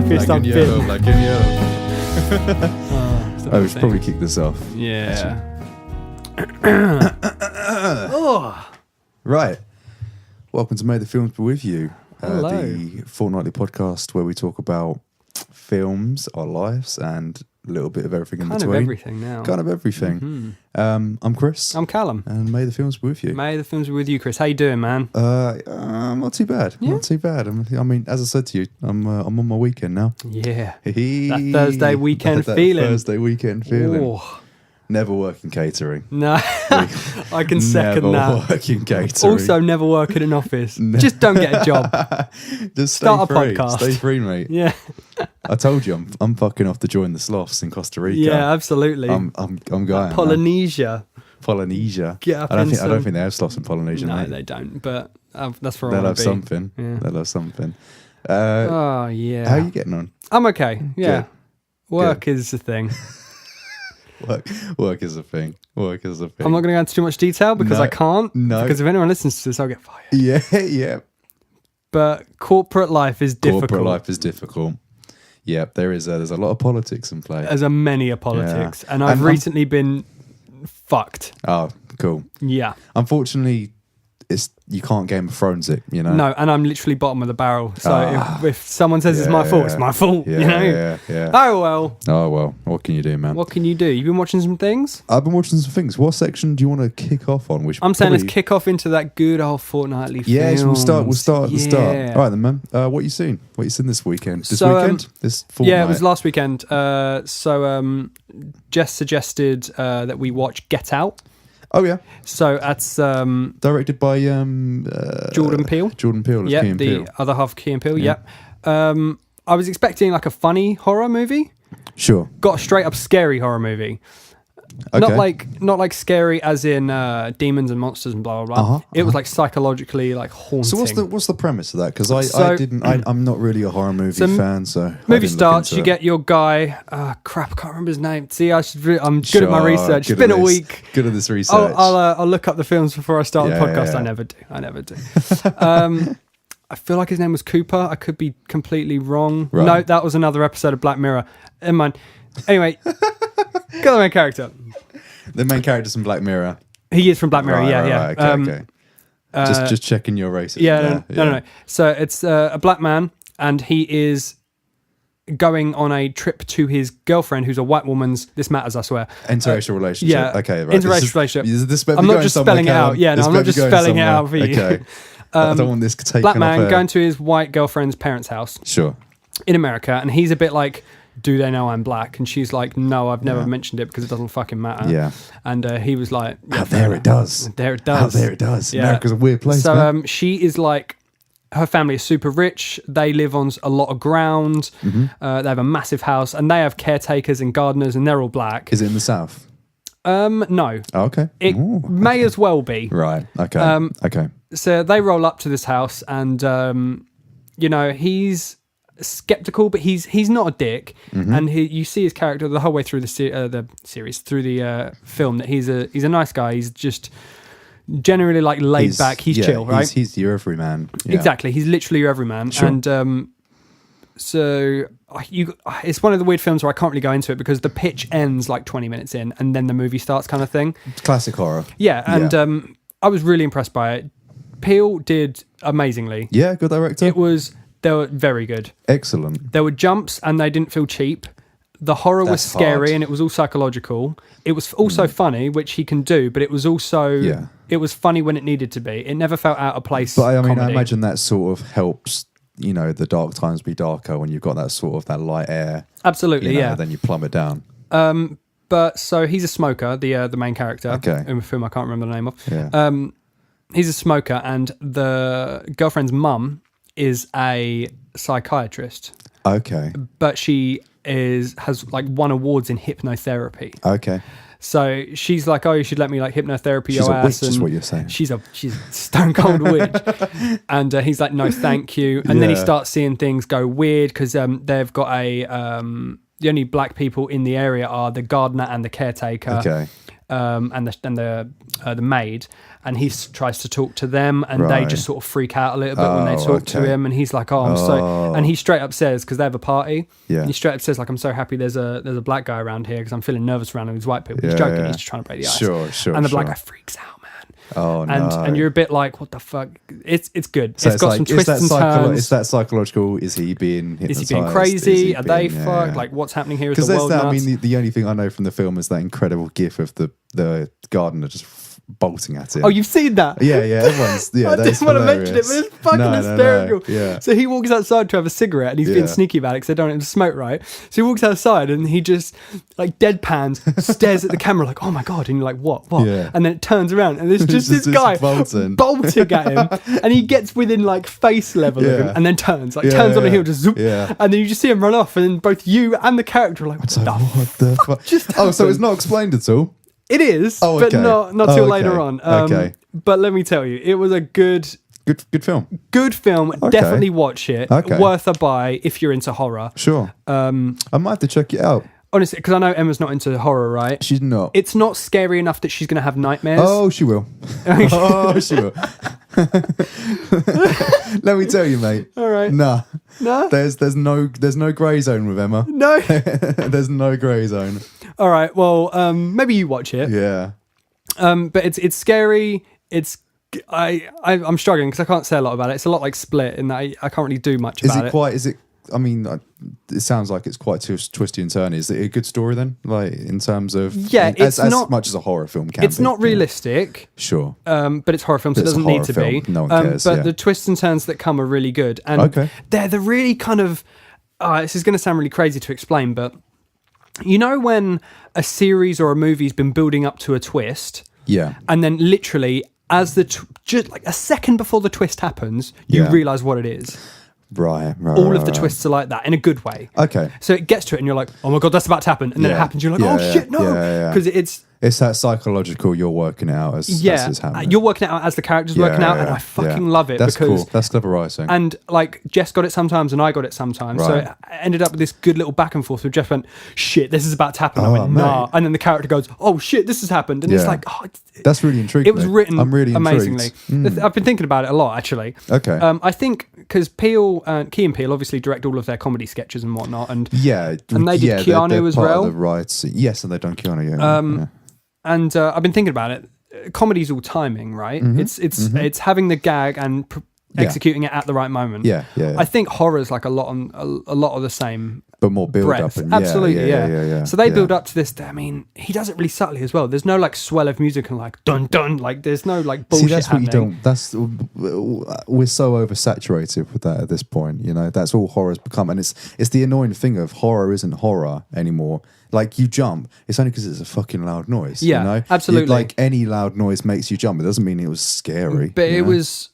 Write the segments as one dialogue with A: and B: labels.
A: happiest I've been.
B: Black and yellow. Oh, we should probably kick this off.
A: Yeah.
B: Right. Welcome to May the Films Be With You.
A: Hello.
B: The fortnightly podcast where we talk about films, our lives, and a little bit of everything in between.
A: Kind of everything now.
B: Kind of everything. I'm Chris.
A: I'm Callum.
B: And May the Films Be With You.
A: May the films be with you, Chris. How you doing, man?
B: Not too bad.
A: Yeah?
B: Not too bad. I mean, as I said to you, I'm on my weekend now.
A: Yeah. That Thursday weekend
B: that
A: feeling.
B: Thursday weekend feeling.
A: Oh.
B: Never working catering.
A: No, I can second
B: Never
A: that.
B: working catering.
A: Also, never work in an office. Just don't get a job.
B: Just
A: Start
B: stay
A: a
B: free.
A: podcast.
B: Stay free, mate.
A: Yeah.
B: I told you, I'm fucking off to join the sloths in Costa Rica.
A: Yeah, absolutely.
B: I'm going. man.
A: Polynesia.
B: Polynesia.
A: Get up
B: I don't
A: in
B: think they have sloths in Polynesia.
A: No,
B: mate.
A: they don't. But that's where I
B: They'll
A: want
B: have
A: to be.
B: something.
A: Yeah.
B: They'll have something.
A: Oh yeah.
B: How are you getting on?
A: I'm okay. Yeah.
B: Good.
A: Work is the thing.
B: Work is a thing. Work is a thing.
A: I'm not going to go into too much detail because
B: No.
A: I can't.
B: No.
A: Because if anyone listens to this, I'll get fired.
B: Yeah.
A: But corporate life is difficult.
B: Corporate life is difficult. Yeah, there's a lot of politics in play.
A: There's a many of politics.
B: Yeah.
A: And I've
B: And,
A: recently been fucked.
B: Oh, cool.
A: Yeah.
B: Unfortunately, you can't Game of Thrones it, you know?
A: No, and I'm literally bottom of the barrel. So if someone says it's my fault, it's my fault.
B: Yeah,
A: you know?
B: yeah.
A: Oh, well.
B: Oh, well. What can you do, man?
A: What can you do? You've been watching some things?
B: I've been watching some things. What section do you want to kick off on?
A: I'm saying let's kick off into that good old fortnightly
B: Yeah,
A: films.
B: so we'll start at the start.
A: Yeah.
B: All right then, man. What you seen? What you seen this weekend? This
A: So,
B: weekend? This fortnight?
A: Yeah, it was last weekend. Jess suggested that we watch Get Out.
B: Oh, yeah.
A: So that's
B: Directed by
A: Jordan Peele.
B: Jordan Peele.
A: Yeah,
B: Key and
A: the
B: Peele.
A: other half of Key and Peele.
B: Yeah.
A: Yep. I was expecting like a funny horror movie.
B: Sure.
A: Got a straight up scary horror movie.
B: Okay.
A: Not like scary as in demons and monsters and blah blah blah. It was like psychologically like haunting.
B: So what's the premise of that? Because
A: So-
B: I'm not really a horror movie fan. So I
A: Movie
B: didn't look
A: starts,
B: into
A: you
B: it.
A: get your guy. Crap, I can't remember his name. See, I'm good at my research. It's been a week.
B: Good at this research.
A: I'll look up the films before I start the
B: Yeah,
A: podcast.
B: yeah.
A: I never do. I feel like his name was Cooper. I could be completely wrong.
B: Right.
A: No, that was another episode of Black Mirror. Never mind. Anyway, got the main character.
B: The main character's in Black Mirror.
A: He is from Black Mirror.
B: Right,
A: yeah.
B: Okay. Just checking your races.
A: No. So it's a black man, and he is going on a trip to his girlfriend, who's a white woman's. This matters, I swear.
B: Interracial relationship.
A: Yeah.
B: Okay. Right.
A: Interracial relationship.
B: This better
A: I'm
B: be
A: not
B: going
A: just
B: somewhere,
A: spelling it out.
B: Callum.
A: Yeah, no,
B: This
A: I'm
B: better
A: not
B: be
A: just
B: going
A: spelling it
B: somewhere.
A: out for you.
B: Okay. I don't want this taken
A: Black man
B: off air.
A: going to his white girlfriend's parents' house
B: Sure.
A: in America, and he's a bit like, do they know I'm black? And she's like, no, I've never mentioned it because it doesn't fucking matter.
B: Yeah.
A: And he was like,
B: Out there it does.
A: There it does.
B: Out there it does.
A: Yeah.
B: America's a weird place,
A: So
B: man.
A: she is like, her family is super rich. They live on a lot of ground.
B: Mm-hmm.
A: They have a massive house, and they have caretakers and gardeners, and they're all black.
B: Is it in the south?
A: No,
B: Oh, okay.
A: it
B: Ooh,
A: may as well be.
B: Right. Okay. Okay.
A: So they roll up to this house, and he's skeptical, but he's not a dick.
B: Mm-hmm.
A: And you see his character the whole way through the series, through the film, that he's a nice guy. He's just generally like laid back. He's chill, right?
B: He's your everyman. Yeah.
A: Exactly. He's literally your everyman.
B: Sure.
A: And it's one of the weird films where I can't really go into it because the pitch ends like 20 minutes in, and then the movie starts, kind of thing.
B: It's classic horror.
A: Yeah, and I was really impressed by it. Peele did amazingly.
B: Yeah, good director.
A: They were very good.
B: Excellent.
A: There were jumps and they didn't feel cheap. The horror was
B: That's
A: scary
B: hard.
A: and it was all psychological. It was also funny, which he can do, but it was also it was funny when it needed to be. It never felt out of place.
B: But I mean, I
A: comedy.
B: imagine that sort of helps, the dark times be darker when you've got that sort of that light air.
A: Absolutely, yeah.
B: Then you plumb it down.
A: But so he's a smoker, the main character,
B: Okay.
A: whom I can't remember the name of.
B: Yeah.
A: He's a smoker, and the girlfriend's mum is a psychiatrist,
B: Okay.
A: but she has like won awards in hypnotherapy.
B: Okay.
A: So she's like, "Oh, you should let me like hypnotherapy
B: She's
A: your
B: a witch,
A: ass."
B: is
A: And
B: what you're saying.
A: she's a stone cold witch. And he's like, "No, thank you." And then he
B: Yeah.
A: starts seeing things go weird because they've got the only black people in the area are the gardener and the caretaker.
B: Okay.
A: and the maid, and he tries to talk to them, and they just sort of freak out a little bit when they talk to him, and he's like, "Oh, I'm so," and he straight up says, because they have a party, and he straight up says, like, "I'm so happy there's a black guy around here because I'm feeling nervous around all these white people." He's joking, he's just trying to break the ice.
B: Sure.
A: And the black guy freaks out, man.
B: Oh,
A: and you're a bit like, what the fuck? It's good. So it's got some twists and turns.
B: Is that psychological? Is he being hypnotized?
A: Is he being crazy? Are they fucked? Like, what's happening here? Is the world nuts?
B: I mean, the only thing I know from the film is that incredible gif of the gardener just bolting at it.
A: Oh, you've seen that?
B: Yeah, everyone's. Yeah,
A: I didn't want to mention it, but it's fucking hysterical.
B: Yeah.
A: So he walks outside to have a cigarette, and he's being sneaky about it because they don't want him to smoke, right? So he walks outside, and he just like deadpans, stares at the camera like, "Oh my god!" And you're like, "What? What?"
B: Yeah.
A: And then it turns around, and there's just this guy bolting at him, and he gets within like face level of him, and then turns on a heel, just zoop, and then you just see him run off, and then both you and the character are like, "What the fuck just happened?"
B: So it's not explained at all.
A: It is, but not till later on.
B: Okay.
A: But let me tell you, it was a good
B: film.
A: Good film. Okay. Definitely watch it.
B: Okay.
A: Worth a buy if you're into horror.
B: Sure. I might have to check it out.
A: Honestly, because I know Emma's not into horror, right?
B: She's not.
A: It's not scary enough that she's going to have nightmares.
B: Oh, she will. Oh, she will. Let me tell you, mate.
A: All right.
B: Nah.
A: No?
B: There's no grey zone with Emma.
A: No.
B: There's no grey zone.
A: All right. Well, maybe you watch it.
B: Yeah.
A: But it's scary. I'm struggling because I can't say a lot about it. It's a lot like Split in that I can't really do much about it. I mean, it sounds like it's quite twisty and turny. Is it a good story then? Like in terms of it's
B: as
A: not
B: much as a horror film can.
A: It's not realistic.
B: Sure.
A: But it's horror film, so it doesn't need to be.
B: No one cares.
A: But the twists and turns that come are really good, and they're the really kind of. This is going to sound really crazy to explain, but you know when a series or a movie's been building up to a twist, and then literally as just like a second before the twist happens, you realise what it is.
B: Right.
A: All of the twists are like that in a good way.
B: Okay.
A: So it gets to it and you're like, oh my God, that's about to happen. And then it happens. You're like, shit, no. Because
B: it's that psychological, you're working out as it's happening.
A: You're working out as the character's working out, and I fucking love it.
B: That's
A: because
B: cool. That's clever writing.
A: And like Jess got it sometimes and I got it sometimes.
B: Right.
A: So it ended up with this good little back and forth where Jess went, shit, this is about to happen. I went, nah. And then the character goes, oh shit, this has happened. And it's like,
B: that's really intriguing.
A: It was written amazingly.
B: Mm.
A: I've been thinking about it a lot, actually.
B: Okay.
A: I think because Key and Peele obviously direct all of their comedy sketches and whatnot. And they did Keanu
B: they're
A: as
B: part
A: well.
B: Of the rights. Yes, and they've done Keanu.
A: And I've been thinking about it. Comedy's all timing, right? Mm-hmm. It's having the gag and executing it at the right moment.
B: Yeah.
A: I think horror's like a lot of the same,
B: but more build
A: breadth.
B: up. And
A: Absolutely, yeah. So they build up to this. I mean, he does it really subtly as well. There's no like swell of music and like dun dun. Like there's no like bullshit.
B: See, that's
A: happening.
B: We're so oversaturated with that at this point. You know, that's all horror's become, and it's the annoying thing of horror isn't horror anymore. Like you jump, it's only because it's a fucking loud noise.
A: Yeah,
B: you know?
A: absolutely.
B: Like any loud noise makes you jump. It doesn't mean it was scary.
A: But it was.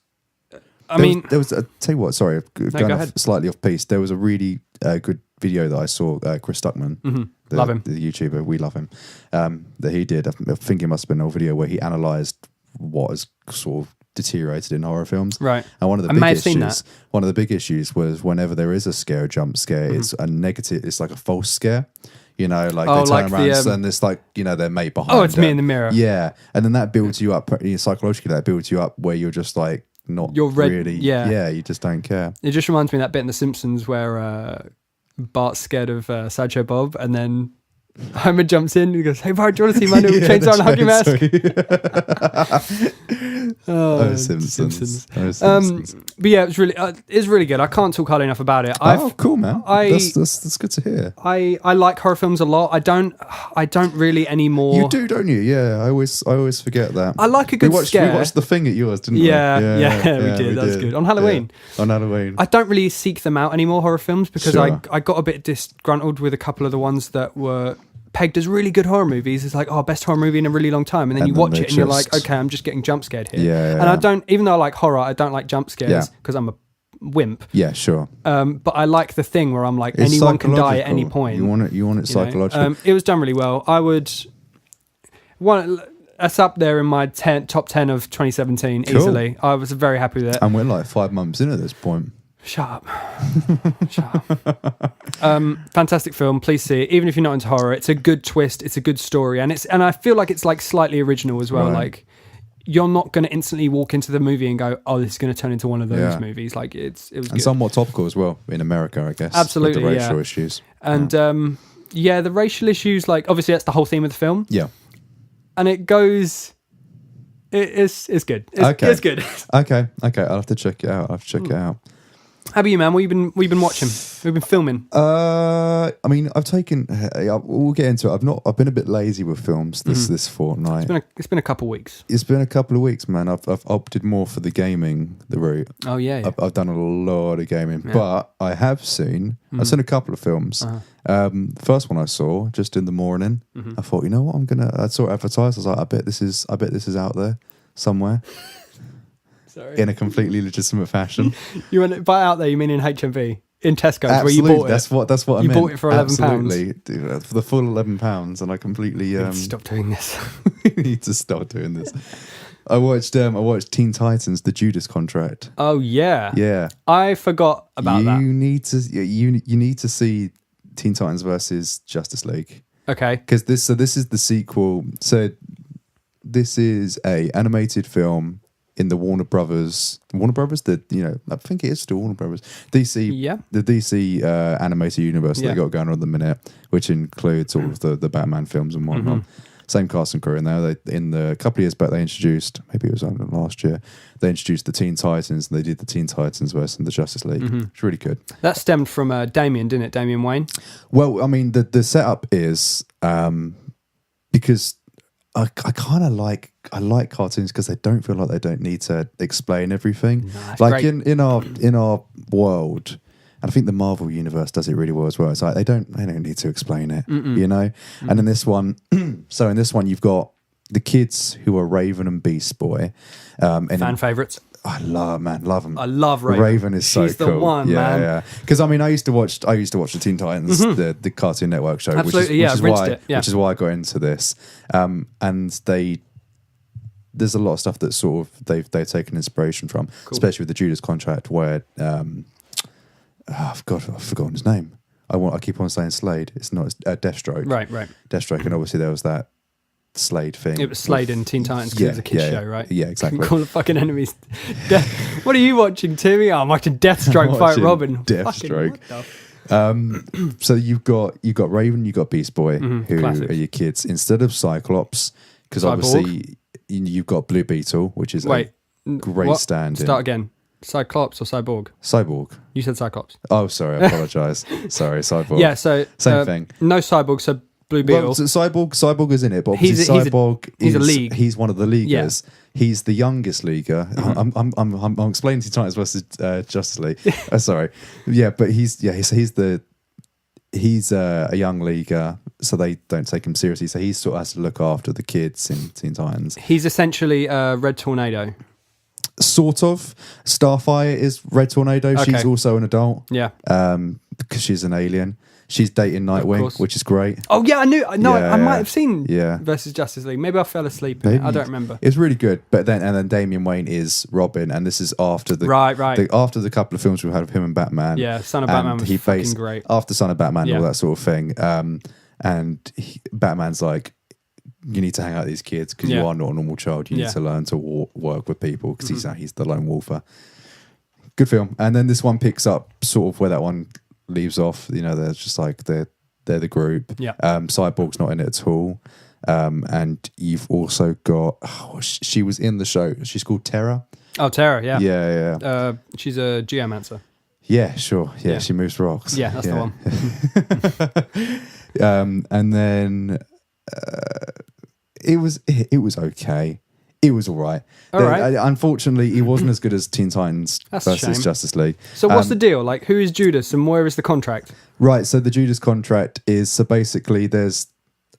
B: There was. Tell you what. Sorry, going slightly off piece. There was a really good video that I saw. Chris Stuckman,
A: love him,
B: the YouTuber. We love him. That he did. I think it must have been a video where he analysed what has sort of deteriorated in horror films.
A: Right.
B: And one of the big issues was whenever there is a jump scare, it's a negative. It's like a false scare. You know, like they turn around and it's like, you know, their mate behind.
A: Oh, it's me in the mirror.
B: Yeah. And then that builds you up, psychologically, that builds you up where you're just like, really. Yeah, you just don't care.
A: It just reminds me of that bit in The Simpsons where Bart's scared of Sideshow Bob and then Homer jumps in and he goes, hey Bart, do you want to see my new chainsaw and hockey mask?
B: Oh, Simpsons.
A: But yeah, it's really good. I can't talk highly enough about it.
B: Cool, man. That's good to hear.
A: I like horror films a lot. I don't really anymore.
B: You do, don't you? Yeah, I always forget that.
A: I like a good scare.
B: We watched The Thing at yours, didn't we?
A: Yeah, we did. That was good. On Halloween.
B: Yeah. On Halloween.
A: I don't really seek them out anymore, horror films, because I got a bit disgruntled with a couple of the ones that were pegged as really good horror movies. It's like, best horror movie in a really long time, and then you watch it and you're like, okay, I'm just getting jump scared here.
B: Yeah.
A: And I don't, even though I like horror, I don't like jump scares because I'm a wimp.
B: Yeah, sure.
A: But I like the thing where I'm like, anyone can die at any point.
B: You want it psychological.
A: It was done really well. I would want that's up there in my top 10 of 2017 easily. I was very happy with it.
B: And we're like 5 months in at this point.
A: Shut up. Shut up. Fantastic film. Please see it. Even if you're not into horror, it's a good twist. It's a good story, and I feel like it's like slightly original as well.
B: Right.
A: Like you're not going to instantly walk into the movie and go, "Oh, this is going to turn into one of those movies." Like it was good.
B: And somewhat topical as well in America, I guess.
A: Absolutely,
B: with the racial issues.
A: And the racial issues. Like obviously, that's the whole theme of the film.
B: Yeah.
A: And it goes. It's good.
B: Okay.
A: It's good.
B: Okay. I'll have to check it out.
A: How about you, man? What you been watching? We've been filming.
B: I mean, I've taken. We'll get into it. I've been a bit lazy with films this fortnight.
A: It's been a couple of weeks.
B: It's been a couple of weeks, man. I've opted more for the route.
A: Oh yeah.
B: I've done a lot of gaming, but I have seen. I've seen a couple of films. The first one I saw just in the morning. I thought, you know what, I saw it advertised. I was like, I bet this is out there somewhere.
A: Sorry.
B: In a completely legitimate fashion.
A: You went by out there, you mean in HMV? In Tesco's,
B: Absolutely,
A: where you bought it?
B: That's what I
A: meant.
B: You
A: bought it for £11.
B: Absolutely. Dude, for the full £11, and I completely...
A: Stop doing this.
B: need to stop doing this. I watched Teen Titans, The Judas Contract.
A: Oh, yeah.
B: Yeah.
A: I forgot about that.
B: You need to see Teen Titans versus Justice League.
A: Okay.
B: Because this is the sequel. So this is a animated film in the Warner Brothers, I think it is still Warner Brothers, DC, the DC animated universe they got going on at the minute, which includes all of the Batman films and whatnot. Same cast and crew in there. In the couple of years back, they introduced, maybe it was last year, they introduced the Teen Titans, and they did the Teen Titans versus the Justice League. It's really good.
A: That stemmed from Damien, didn't it? Damian Wayne?
B: Well, I mean, the setup is because I kind of like cartoons because they don't feel like they don't need to explain everything.
A: No, like
B: great. in our world, and I think the Marvel universe does it really well as well. It's like they don't need to explain it, you know. And in this one, you've got the kids who are Raven and Beast Boy, and
A: fan favorites.
B: I love them.
A: I love Raven.
B: Raven is so
A: She's
B: cool.
A: the one, man.
B: Yeah. Because I mean, I used to watch the Teen Titans, the Cartoon Network show,
A: Absolutely,
B: which is why I got into this. And there's a lot of stuff that sort of they've taken inspiration from, especially with the Judas Contract, where I've forgotten his name. I keep on saying Slade. It's not. It's Deathstroke.
A: Right.
B: Deathstroke, and obviously there was that Slade thing.
A: It was Slade in Teen Titans because it was a kids show, right?
B: Yeah, exactly.
A: Call the fucking enemies. What are you watching, Timmy? Oh, I'm watching Deathstroke fight Robin.
B: Deathstroke. So you've got Raven, you've got Beast Boy, who
A: classics.
B: are your kids. Instead of Cyclops, because obviously you've got Blue Beetle, which is a great stand-in.
A: Start again. Cyclops or Cyborg?
B: Cyborg.
A: You said Cyclops.
B: Oh, sorry, I apologise. Sorry, Cyborg.
A: Yeah, so
B: same thing.
A: No Cyborg, so Blue Beetle.
B: Well, so Cyborg is in it, but obviously
A: he's a league.
B: He's one of the leaguers.
A: Yeah.
B: He's the youngest leaguer. I'm explaining Teen Titans versus Justice League. Sorry, yeah, but he's a young leaguer, so they don't take him seriously. So he sort of has to look after the kids in Teen Titans.
A: He's essentially Red Tornado.
B: Sort of. Starfire is Red Tornado.
A: Okay.
B: She's also an adult.
A: Yeah.
B: Because she's an alien. She's dating Nightwing, which is great.
A: Oh yeah, I knew. No, I might have seen
B: Yeah.
A: versus Justice League. Maybe I fell asleep. In it. I don't remember.
B: It's really good. But then Damian Wayne is Robin, and this is after the after the couple of films we had of him and Batman.
A: Yeah, Son of Batman was fucking great.
B: After Son of Batman, all that sort of thing. Batman's like, you need to hang out with these kids because you are not a normal child. You need to learn to work with people because he's the lone wolfer. Good film. And then this one picks up sort of where that one leaves off. You know, they're just like they're the group.
A: Yeah.
B: Cyborg's not in it at all. And you've also got she was in the show. She's called Terra.
A: Oh, Terra. Yeah.
B: Yeah.
A: She's a geomancer.
B: Yeah, sure. Yeah, she moves rocks.
A: Yeah, that's the
B: one. And then it was okay. It was all right. Unfortunately, it wasn't as good as Teen Titans versus Justice League.
A: So what's the deal? Like, who is Judas and where is the contract?
B: Right, so the Judas Contract is, so basically there's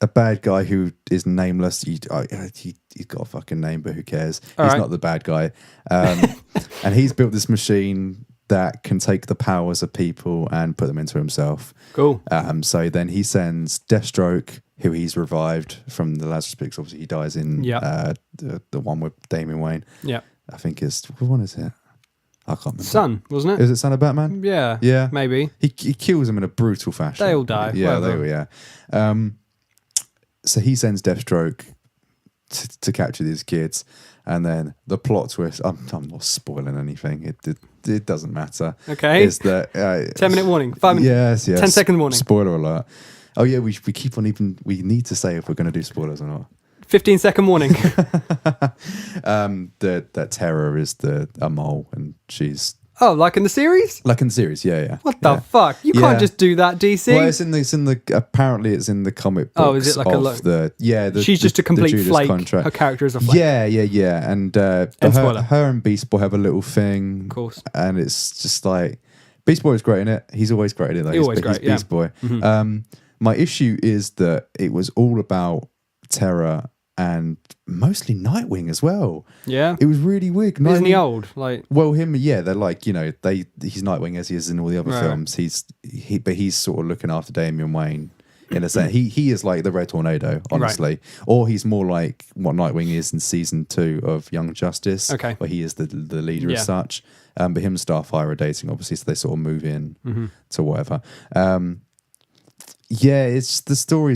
B: a bad guy who is nameless. He's got a fucking name, but who cares? He's not the bad guy. And he's built this machine that can take the powers of people and put them into himself.
A: Cool.
B: So then he sends Deathstroke, who he's revived from the Lazarus Pit. Obviously, he dies in the one with Damian Wayne.
A: Yeah.
B: I think it's, what one is it? I can't remember.
A: Son, wasn't it?
B: Is it Son of Batman?
A: Yeah.
B: Yeah.
A: Maybe.
B: He kills him in a brutal fashion.
A: They all die.
B: Yeah,
A: whatever.
B: they all, yeah. So he sends Deathstroke to capture these kids, and then the plot twist. I'm not spoiling anything. It doesn't matter.
A: Okay.
B: Is that
A: 10-minute warning? 5 minutes?
B: Yes.
A: 10-second warning.
B: Spoiler alert. Oh yeah, we keep on we need to say if we're going to do spoilers or not.
A: 15-second warning.
B: That Terra is a mole, and she's
A: Oh, like in the series?
B: like in the series. Yeah.
A: What the fuck? You
B: Yeah.
A: can't just do that, DC.
B: Well, it's in the apparently it's in the comic books.
A: Oh, is it like she's just a complete
B: Judas
A: flake.
B: contract.
A: Her character is a flake.
B: Yeah. And
A: spoiler.
B: her and Beast Boy have a little thing.
A: Of course.
B: And it's just like Beast Boy is great in it. He's always great in it. Though.
A: He's always great, yeah.
B: Beast Boy. My issue is that it was all about Terra and mostly Nightwing as well.
A: Yeah.
B: It was really weird.
A: Isn't he old? Like,
B: Well, him, yeah, they're like, he's Nightwing as he is in all the other
A: Right.
B: films. But he's sort of looking after Damian Wayne in a sense. He is like the Red Tornado, honestly, or he's more like what Nightwing is in season 2 of Young Justice,
A: Okay.
B: where he is the leader
A: Yeah.
B: as such. But him and Starfire are dating, obviously, so they sort of move in to whatever. Yeah, it's the story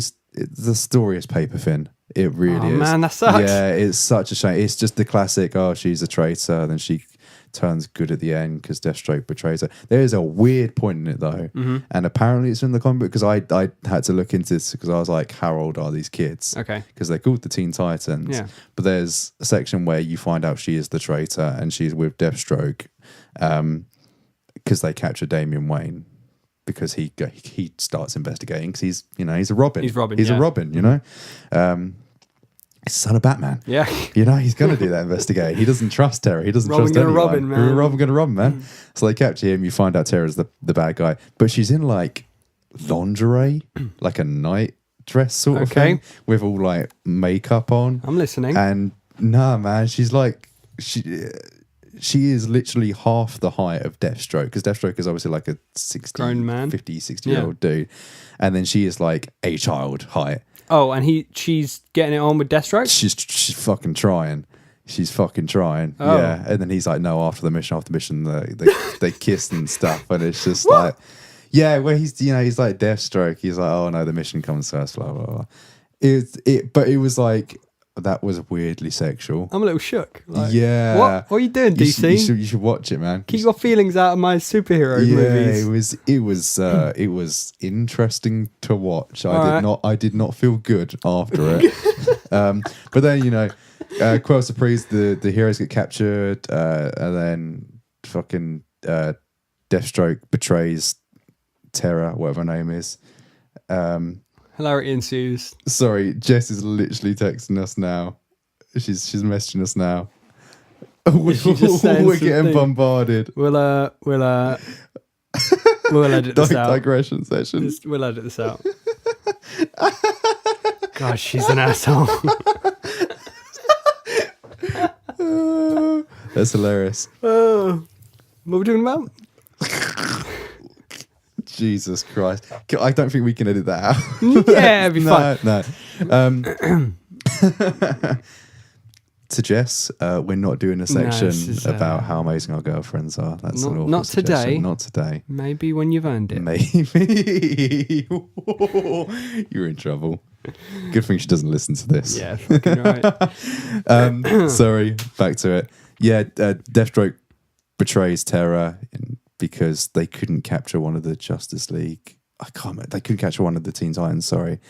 B: is paper thin. It really is.
A: man, that sucks.
B: Yeah, it's such a shame. It's just the classic, she's a traitor, and then she turns good at the end because Deathstroke betrays her. There is a weird point in it, though, and apparently it's in the comic book, because I had to look into this because I was like, how old are these kids?
A: Okay.
B: Because they're called the Teen Titans.
A: Yeah.
B: But there's a section where you find out she is the traitor and she's with Deathstroke because they capture Damian Wayne. Because he starts investigating because he's a Robin.
A: He's Robin,
B: He's
A: yeah.
B: a Robin, He's the son of Batman.
A: Yeah.
B: He's going to do that investigate. He doesn't trust Terra. He doesn't
A: Robin
B: trust
A: gonna
B: anyone.
A: Robin, man.
B: Robin going to Robin, man. So they capture him. You find out Terra's the bad guy. But she's in like lingerie, like a night dress sort of
A: Okay.
B: thing with all like makeup on.
A: I'm listening.
B: And nah, man, she's like... She is literally half the height of Deathstroke, because Deathstroke is obviously like a 60,
A: Grown man.
B: 50, 60-year-old dude. And then she is like a child height.
A: Oh, and she's getting it on with Deathstroke?
B: She's fucking trying. She's fucking trying.
A: Oh.
B: Yeah. And then he's like, no, after the mission, they kiss and stuff. And it's just like, yeah, where he's like Deathstroke. He's like, oh no, the mission comes first, blah, blah, blah. But it was like, that was weirdly sexual.
A: I'm a little shook. Like,
B: Yeah.
A: What are you doing, DC?
B: You should watch it, man.
A: Keep your feelings out of my superhero movies.
B: It was interesting to watch. I did not feel good after it. But then quell surprise, the heroes get captured, and then fucking Deathstroke betrays Terra, whatever her name is.
A: Hilarity ensues.
B: Sorry, Jess is literally texting us now. She's messaging us now. We're getting bombarded.
A: We'll edit this out.
B: Digression session.
A: We'll edit this out. Gosh, she's an asshole.
B: That's hilarious.
A: What are we talking about?
B: Jesus Christ. I don't think we can edit that out.
A: Yeah, it'd be fun.
B: No. To Jess, we're not doing a section
A: this is,
B: about how amazing our girlfriends are. That's an awful
A: not today.
B: suggestion. Not today.
A: Maybe when you've earned it.
B: Maybe. You're in trouble. Good thing she doesn't listen to this.
A: Yeah, fucking right.
B: Sorry, back to it. Yeah, Deathstroke betrays Terra because they couldn't capture one of the Justice League. They couldn't capture one of the Teen Titans, sorry.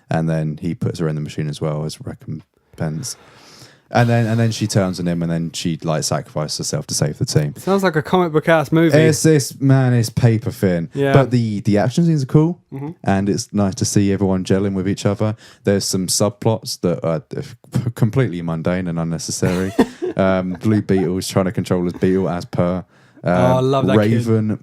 B: And then he puts her in the machine as well as recompense. And then she turns on him, and then she like sacrifices herself to save the team.
A: Sounds like a comic book ass movie.
B: It's paper thin.
A: Yeah.
B: But the action scenes are cool, and it's nice to see everyone gelling with each other. There's some subplots that are completely mundane and unnecessary. Blue Beetle's trying to control his beetle as per.
A: I love that
B: Raven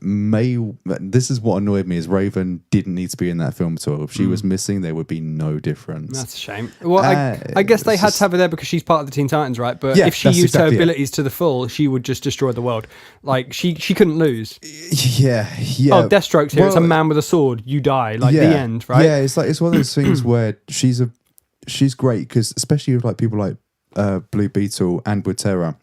B: this is what annoyed me, is Raven didn't need to be in that film at all. If she was missing, there would be no difference.
A: That's a shame. Well, I guess they had to have her there because she's part of the Teen Titans, right? But if she used her abilities to the full, she would just destroy the world. Like, she couldn't lose.
B: Yeah.
A: Oh, Deathstroke's here. It's a man with a sword. You die. Like, the end, right?
B: Yeah, it's one of those things where she's great, because especially with like people like Blue Beetle and with Terra,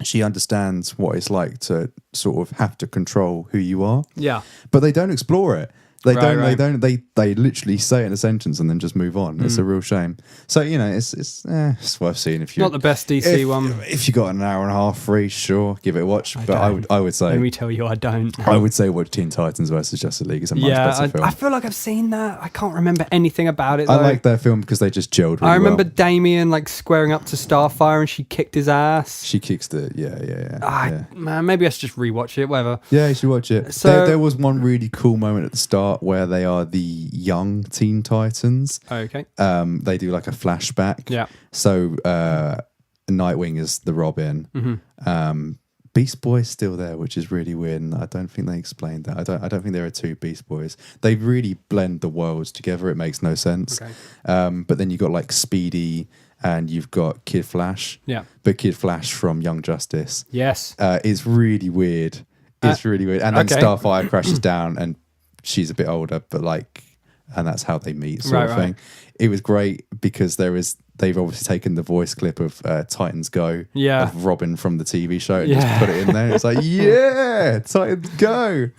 B: she understands what it's like to sort of have to control who you are.
A: Yeah.
B: But they don't explore it. They
A: Right,
B: don't.
A: right.
B: They don't. They literally say it in a sentence and then just move on. It's a real shame. So it's worth seeing if you.
A: Not the best DC one.
B: If you got an hour and a half free, sure, give it a watch. I would say.
A: Let me tell you, I don't.
B: I would say watch Teen Titans versus Justice League. It's a much better film.
A: I feel like I've seen that. I can't remember anything about it. Though.
B: I like their film because they just gelled. Really
A: I remember
B: well.
A: Damien like squaring up to Starfire and she kicked his ass.
B: She kicks the yeah.
A: Man, maybe I should just rewatch it. Whatever.
B: Yeah, you should watch it.
A: So
B: there was one really cool moment at the start where they are the young Teen Titans.
A: Okay.
B: They do like a flashback.
A: Yeah.
B: So Nightwing is the Robin.
A: Mm-hmm.
B: Beast Boy's still there, which is really weird. And I don't think they explained that. I don't think there are two Beast Boys. They really blend the worlds together. It makes no sense.
A: Okay.
B: But then you got like Speedy and you've got Kid Flash.
A: Yeah.
B: But Kid Flash from Young Justice.
A: Yes.
B: Is really weird. It's really weird. And then Starfire crashes down and she's a bit older, but and that's how they meet, sort of thing. It was great because they've obviously taken the voice clip of Titans Go of Robin from the TV show and just put it in there. It's like, yeah, Titans Go.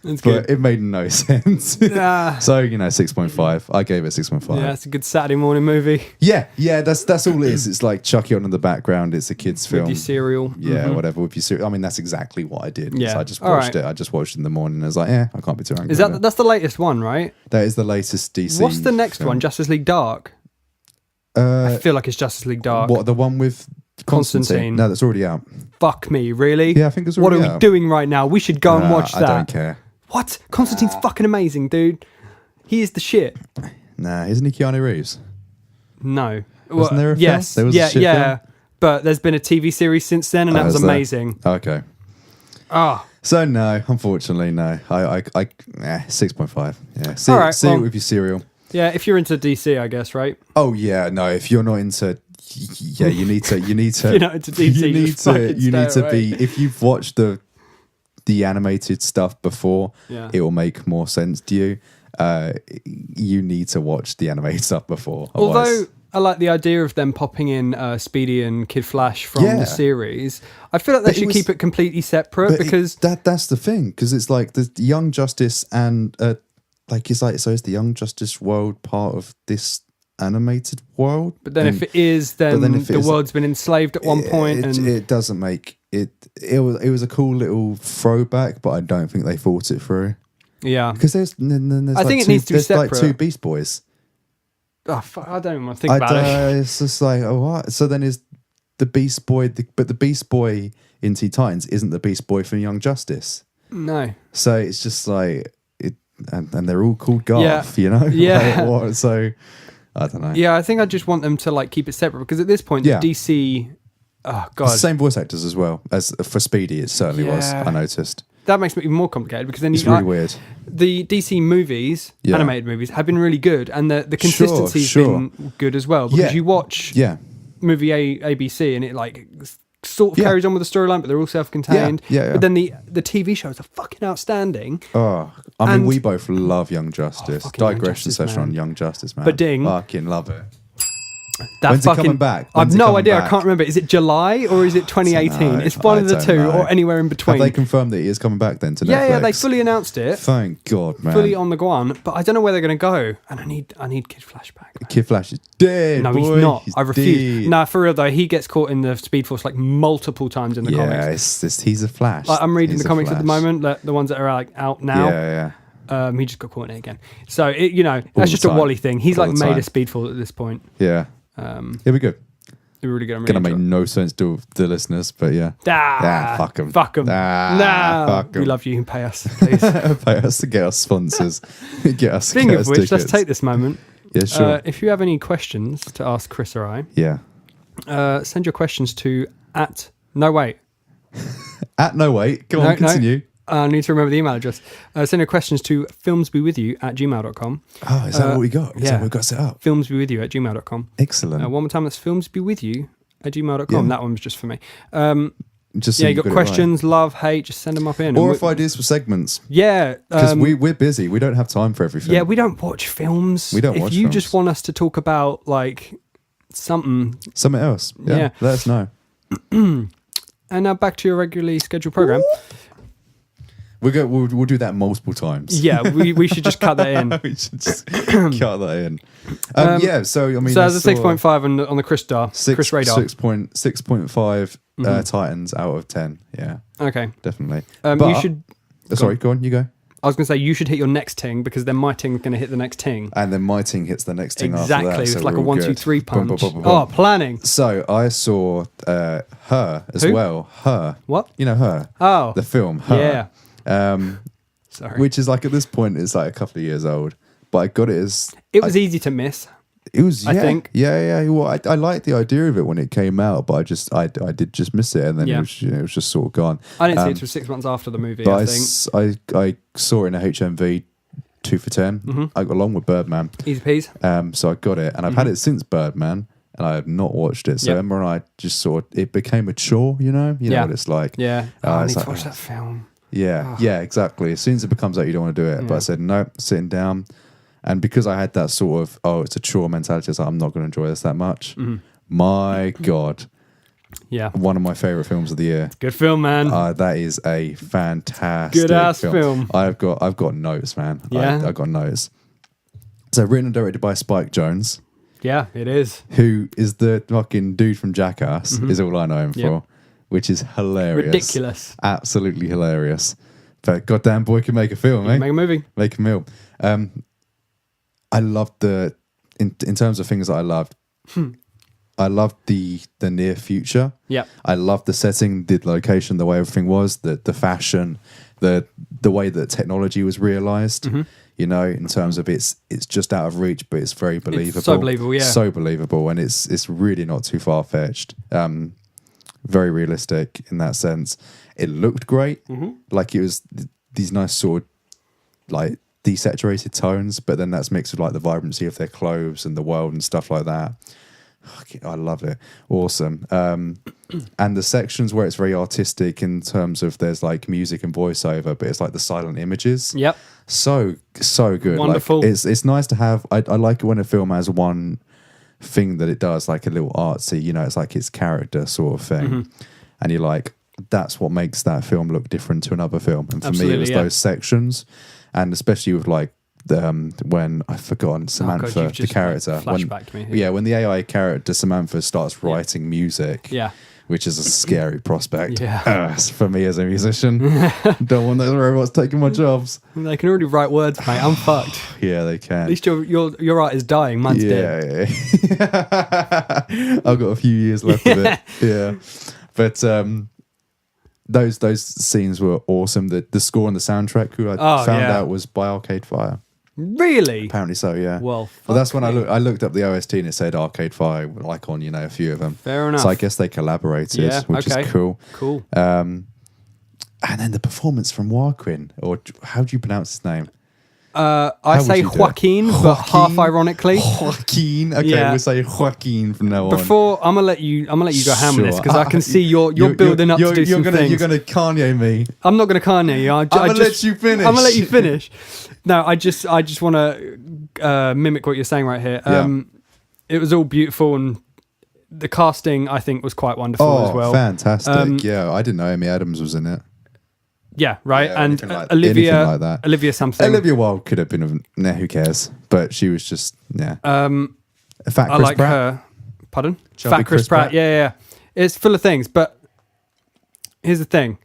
A: That's
B: but
A: good.
B: it made no sense. So 6.5. I gave it 6.5.
A: Yeah, it's a good Saturday morning movie.
B: Yeah, that's all it is. It's like chuck it on in the background. It's a kid's film.
A: With your cereal.
B: Yeah, whatever. With your cereal. I mean, that's exactly what I did.
A: Yeah.
B: So I just watched it. I just watched it in the morning and I was like, I can't be too angry.
A: That's the latest one, right?
B: That is the latest DC.
A: What's the next one? Justice League Dark? I feel like it's Justice League Dark.
B: What, the one with Constantine? No, that's already out.
A: Fuck me, really?
B: Yeah, I think it's already out.
A: What are we doing right now? We should go and watch that.
B: I don't care.
A: What? Constantine's fucking amazing, dude. He is the shit.
B: Nah, isn't he Keanu Reeves?
A: No.
B: Wasn't there a film?
A: Yes.
B: There was a shit film?
A: But there's been a TV series since then, and that was amazing.
B: Okay. So no, unfortunately, no. I 6.5. Yeah. See it with your cereal.
A: Yeah, if you're into DC, I guess, right?
B: Oh yeah, no. If you're not into, you need to.
A: You're not into DC.
B: You need to be. If you've watched the animated stuff before, it will make more sense to you. You need to watch the animated stuff before.
A: Although I like the idea of them popping in Speedy and Kid Flash from the series, I feel like they should keep it completely separate because
B: that's the thing. Because it's like the Young Justice and so is the Young Justice world part of this animated world?
A: But then if it is, then the world's been enslaved at one point, and
B: it doesn't make it. It was a cool little throwback, but I don't think they thought it through.
A: Yeah,
B: because there's
A: I think it needs to be separate.
B: Like two Beast Boys.
A: Oh, fuck, I don't even want to think about it.
B: It's just like, what? So then is the Beast Boy, but the Beast Boy in Teen Titans isn't the Beast Boy from Young Justice.
A: No.
B: So it's just like it, and they're all called Garth, you know.
A: Yeah.
B: So I don't know.
A: Yeah, I think I just want them to keep it separate because at this point, the DC. Oh God.
B: It's the same voice actors as well as for Speedy. It certainly was. I noticed.
A: That makes it even more complicated because then
B: it's really weird.
A: The DC movies, animated movies, have been really good, and the consistency's been good as well. Because you watch movie ABC, and it sort of carries on with the storyline, but they're all self-contained.
B: Yeah.
A: But then the TV shows are fucking outstanding.
B: Oh, I mean, we both love Young Justice. Digression session on Young Justice, man.
A: But ding,
B: fucking love it.
A: When's
B: it coming back?
A: I've no idea. I can't remember. Is it July or is it 2018? It's one of the two, or anywhere in between.
B: Have they confirmed that he is coming back then to Netflix?
A: Yeah, they fully announced it.
B: Thank God, man.
A: Fully on the guan, but I don't know where they're going to go. And I need Kid Flash back. Man.
B: Kid Flash is dead.
A: No,
B: boy.
A: he's not. I refuse.
B: Dead.
A: Nah, for real though, he gets caught in the Speed Force multiple times in the comics.
B: Yeah, he's a Flash.
A: I'm reading the comics at the moment, the ones that are out now.
B: Yeah.
A: He just got caught in it again. So that's just a Wally thing. He's made a Speedfall at this point.
B: Yeah. It'll be good.
A: It'll be really good.
B: Gonna make no sense to the listeners, but yeah.
A: Fuck them.
B: Fuck them.
A: We love you. Pay us, please.
B: Pay us to get us sponsors. Get us.
A: Speaking of which,
B: tickets.
A: let's take this moment.
B: Yeah, sure.
A: If you have any questions to ask Chris or I, send your questions to Come on, continue. I need to remember the email address. Send your questions to filmsbewithyou@gmail.com.
B: Oh, is that what we got? Is that what we got set up?
A: Filmsbewithyou@gmail.com.
B: Excellent.
A: One more time, that's filmsbewithyou@gmail.com. That one was just for me.
B: Just so
A: you got questions, love, hate, just send them up in.
B: Or if ideas for segments.
A: Yeah.
B: Because we're busy. We don't have time for everything.
A: Yeah, we don't watch films.
B: We don't watch
A: films. If you
B: films.
A: just want us to talk about something
B: else. Yeah. Let us know.
A: And now back to your regularly scheduled program.
B: We'll do that multiple times.
A: Yeah, we should just cut that in.
B: We should just cut that in. Yeah, so I mean,
A: so as a 6.5 on the Chris radar.
B: 6.5 Titans out of 10. Yeah.
A: Okay.
B: Definitely.
A: You should.
B: Sorry, go on. You go.
A: I was going to say you should hit your next ting because then my ting's going to hit the next ting.
B: And then my ting hits the next ting
A: exactly.
B: after that.
A: It's
B: so
A: like a 1, 2, 3 punch.
B: Boom, boom, boom, boom, boom.
A: Oh, planning.
B: So I saw Her as
A: Who?
B: well. Her.
A: What?
B: You know Her.
A: Oh.
B: The film Her.
A: Yeah. Sorry.
B: Which is like at this point it's like a couple of years old. But I got it as...
A: It was easy to miss.
B: It was,
A: I think.
B: Yeah. Well, I liked the idea of it when it came out, but I did just miss it, and then it was just sort of gone.
A: I didn't see it till 6 months after the movie.
B: But
A: I think
B: I saw it in a HMV 2 for 10. I got along with Birdman.
A: Easy peas.
B: So I got it, and I've had it since Birdman, and I have not watched it. So Emma and I just sort of, it became a chore, you know what it's like.
A: Yeah. I need
B: like,
A: to watch that film.
B: Yeah, exactly. As soon as it becomes out, you don't want to do it. But I said no, sitting down. And because I had that sort of, it's a chore mentality, it's like, I'm not going to enjoy this that much. My God.
A: Yeah.
B: One of my favourite films of the year.
A: Good film, man.
B: That is a fantastic
A: good-ass film.
B: I've got notes, man.
A: Yeah.
B: I've got notes. So written and directed by Spike Jonze.
A: Yeah, it is.
B: Who is the fucking dude from Jackass, is all I know him for. Which is hilarious.
A: Ridiculous.
B: Absolutely hilarious. But goddamn boy can make a film, eh?
A: Make a movie.
B: Make a film. I loved in terms of things that I loved. I loved the near future.
A: Yeah.
B: I loved the setting, the location, the way everything was, the fashion, the way that technology was realized. You know, in terms of it's just out of reach, but it's very believable.
A: It's so believable, yeah.
B: So believable, and it's really not too far fetched. Very realistic in that sense. It looked great, like it was these nice sort of like desaturated tones, but then that's mixed with like the vibrancy of their clothes and the world and stuff like that. I love it. Awesome. And the sections where it's very artistic in terms of there's like music and voiceover, but it's like the silent images.
A: Yep.
B: So good.
A: Wonderful.
B: Like, it's nice to have. I like it when a film has one thing that it does, like a little artsy, you know, it's like its character sort of thing. And you're like, that's what makes that film look different to another film. And for me, it was those sections. And especially with like when I've forgotten Samantha, the character.
A: Flashback to me.
B: Yeah, when the AI character Samantha starts writing music.
A: Yeah.
B: Which is a scary prospect.
A: Yeah.
B: For me as a musician. Don't want those robots taking my jobs.
A: They can already write words, mate. I'm fucked.
B: Yeah, they can.
A: At least your art is dying. Mine's dead.
B: Yeah. I've got a few years left of it. Yeah. But those scenes were awesome. The score and the soundtrack, who I found out was by Arcade Fire.
A: Really?
B: Apparently so, yeah.
A: Well,
B: that's when I looked up the OST and it said Arcade Fire, like on, you know, a few of them.
A: Fair enough.
B: So I guess they collaborated, which is cool.
A: Cool.
B: And then the performance from Joaquin, or how do you pronounce his name?
A: I say Joaquin, but half ironically.
B: Joaquin. Okay, we'll say Joaquin from now on.
A: Before I'm gonna let you go ham with this because I can see you're building up to do some things.
B: You're gonna Kanye me.
A: I'm not gonna Kanye you. I'm
B: gonna let you finish.
A: I'm gonna let you finish. No, I just want to mimic what you're saying right here. It was all beautiful and the casting I think was quite wonderful as well.
B: Fantastic! I didn't know Amy Adams was in it.
A: Yeah, right.
B: Yeah,
A: and
B: Olivia like that.
A: Olivia something.
B: Olivia Wilde could have been who cares? But she was just Fat Chris
A: I like
B: Pratt.
A: her. Pardon?
B: Chubby
A: Fat Chris Pratt. Yeah. It's full of things, but here's the thing.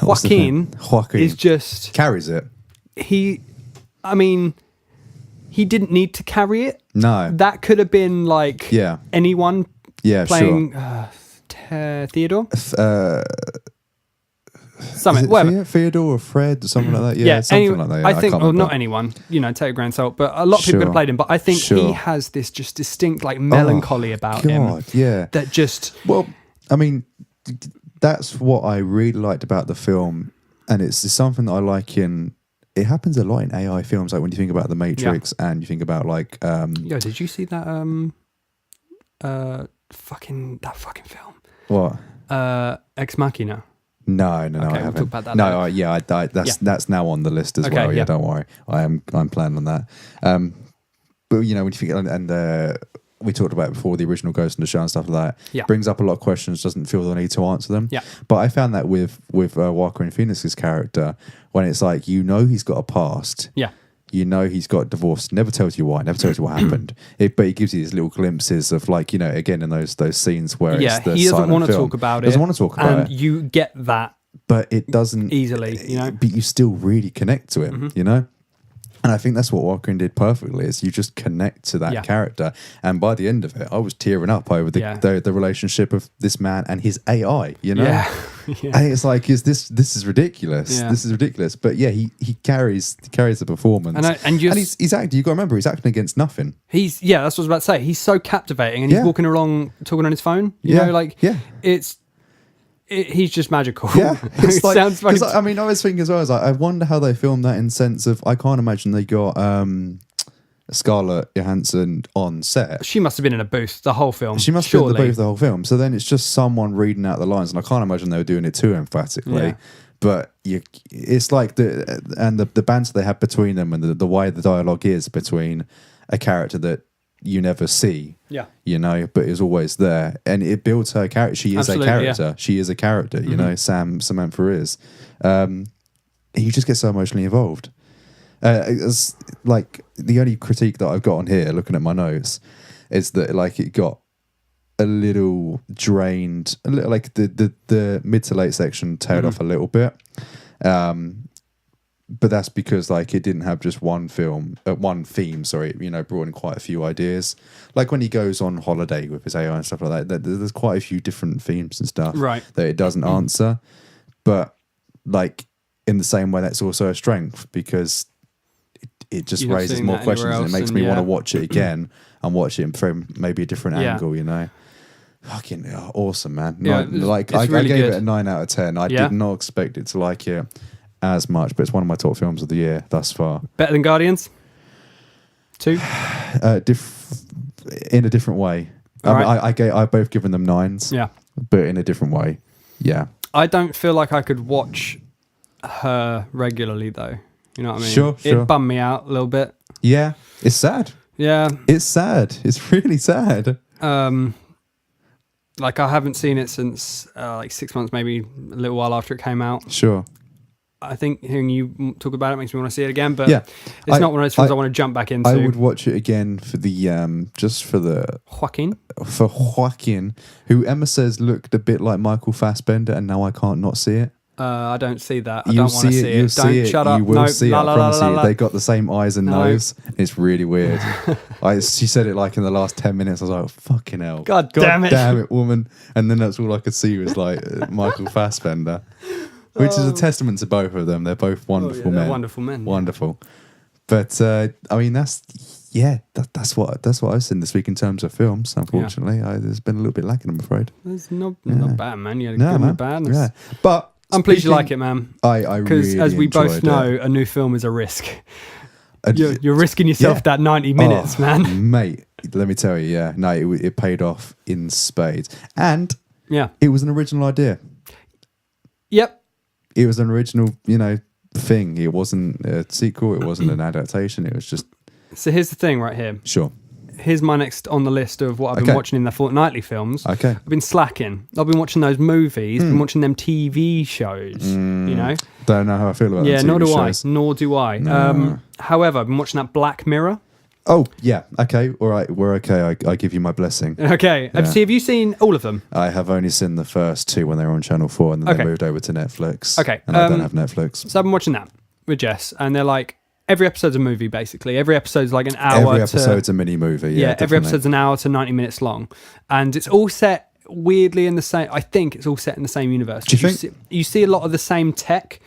A: Joaquin is just
B: carries it.
A: He didn't need to carry it.
B: No.
A: That could have been like anyone playing Theodore. Something, whatever.
B: Theodore or Fred or something like that. Yeah, something like that. Yeah,
A: I think, not anyone, you know, take a grain of salt, but a lot of people could have played him. But I think he has this just distinct like melancholy about him.
B: Yeah.
A: That just.
B: Well, I mean, that's what I really liked about the film. And it's something that I like in. It happens a lot in AI films, like when you think about The Matrix and you think about like.
A: Yo, did you see that? Fucking film.
B: What?
A: Ex Machina.
B: No, I haven't.
A: We'll talk about that
B: later. That's now on the list as well. Yeah, don't worry. I'm planning on that. But you know, when you think and we talked about before, the original Ghost in the Shell and stuff like that.
A: Yeah.
B: Brings up a lot of questions, doesn't feel the need to answer them.
A: Yeah.
B: But I found that with Joaquin Phoenix's character, when it's like, he's got a past.
A: Yeah.
B: He's got divorced, never tells you why, never tells you what happened. But he gives you these little glimpses of, like, again, in those scenes where it's the
A: he doesn't want to
B: film.
A: talk about it.
B: Doesn't want to talk about it.
A: And you get that.
B: But it doesn't
A: easily,
B: But you still really connect to him, And I think that's what Joaquin did perfectly, is you just connect to that character. And by the end of it, I was tearing up over the relationship of this man and his AI,
A: Yeah.
B: And it's like, this is ridiculous.
A: Yeah.
B: This is ridiculous. But yeah, he carries the performance.
A: And
B: he's acting, you got to remember, he's acting against nothing.
A: That's what I was about to say. He's so captivating, and he's walking along talking on his phone. He's just magical.
B: Yeah, it's like,
A: sounds funny.
B: I was thinking as well, I was like, I wonder how they filmed that, in sense of, I can't imagine they got Scarlett Johansson on set.
A: She must have been in a booth the whole film.
B: She must have been in the booth the whole film. So then it's just someone reading out the lines, and I can't imagine they were doing it too emphatically.
A: Yeah.
B: But it's like the banter they have between them, and the way the dialogue is between a character that you never see, but is always there, and it builds her character. She is a character. Yeah. She is a character. Samantha is. You just get so emotionally involved. It's like, the only critique that I've got on here, looking at my notes, is that, like, it got a little drained, a little, like the mid to late section tailed off a little bit. But that's because, like, it didn't have just one theme, brought in quite a few ideas. Like when he goes on holiday with his AI and stuff like that, there's quite a few different themes and stuff that it doesn't answer. But, like, in the same way, that's also a strength, because it just raises more questions, and it makes me want to watch it again and watch it from maybe a different angle, Fucking awesome, man.
A: Yeah,
B: I
A: really
B: gave
A: good.
B: it a 9 out of 10. I did not expect it to like it as much, but it's one of my top films of the year thus far.
A: Better than Guardians 2?
B: In a different way. I've both given them 9s, but in a different way. Yeah.
A: I don't feel like I could watch her regularly, though. You know what I mean?
B: Sure.
A: It bummed me out a little bit.
B: Yeah. It's sad.
A: Yeah.
B: It's sad. It's really sad.
A: Like, I haven't seen it since like 6 months, maybe a little while after it came out.
B: Sure.
A: I think hearing you talk about it makes me want to see it again, but
B: it's
A: not one of those films I want to jump back into.
B: I would watch it again for the Joaquin, who Emma says looked a bit like Michael Fassbender, and now I can't not see it.
A: I don't see that. I don't want to see it.
B: Don't
A: shut up.
B: You will see it. I promise you. They got the same eyes and
A: No.
B: nose. It's really weird. She said it like in the last 10 minutes. I was like, fucking hell.
A: God damn it,
B: woman. And then that's all I could see was like Michael Fassbender, which is a testament to both of them. They're both wonderful men.
A: Wonderful men.
B: Wonderful. But that's what I've seen this week in terms of films. Unfortunately, there's been a little bit lacking, I'm afraid.
A: It's not bad, man. You had good and bad.
B: Yeah, but
A: I'm pleased you like it, man.
B: I
A: because
B: really
A: as we both know, a new film is a risk. You're risking yourself that 90 minutes, man.
B: Mate, let me tell you, it paid off in spades, and it was an original idea.
A: Yep,
B: it was an original, thing. It wasn't a sequel. It wasn't an adaptation. It was just.
A: So here's the thing, right here.
B: Sure.
A: Here's my next on the list of what I've been watching in the fortnightly films.
B: Okay.
A: I've been slacking. I've been watching those movies, been watching them TV shows,
B: Don't know how I feel about
A: them
B: TV
A: shows. Nor do I.
B: No.
A: However, I've been watching that Black Mirror.
B: Oh, yeah. Okay. All right. We're okay. I give you my blessing.
A: Okay.
B: Yeah.
A: Have you seen all of them?
B: I have only seen the first 2 when they were on Channel 4, and then they moved over to Netflix.
A: Okay.
B: And I don't have Netflix.
A: So I've been watching that with Jess, and they're like, every episode's a movie, basically. Every episode's like an hour.
B: Every episode's a mini movie. Yeah,
A: every episode's an hour to 90 minutes long. And it's all set weirdly in the same... I think it's all set in the same universe.
B: Do you think?
A: You see a lot of the same tech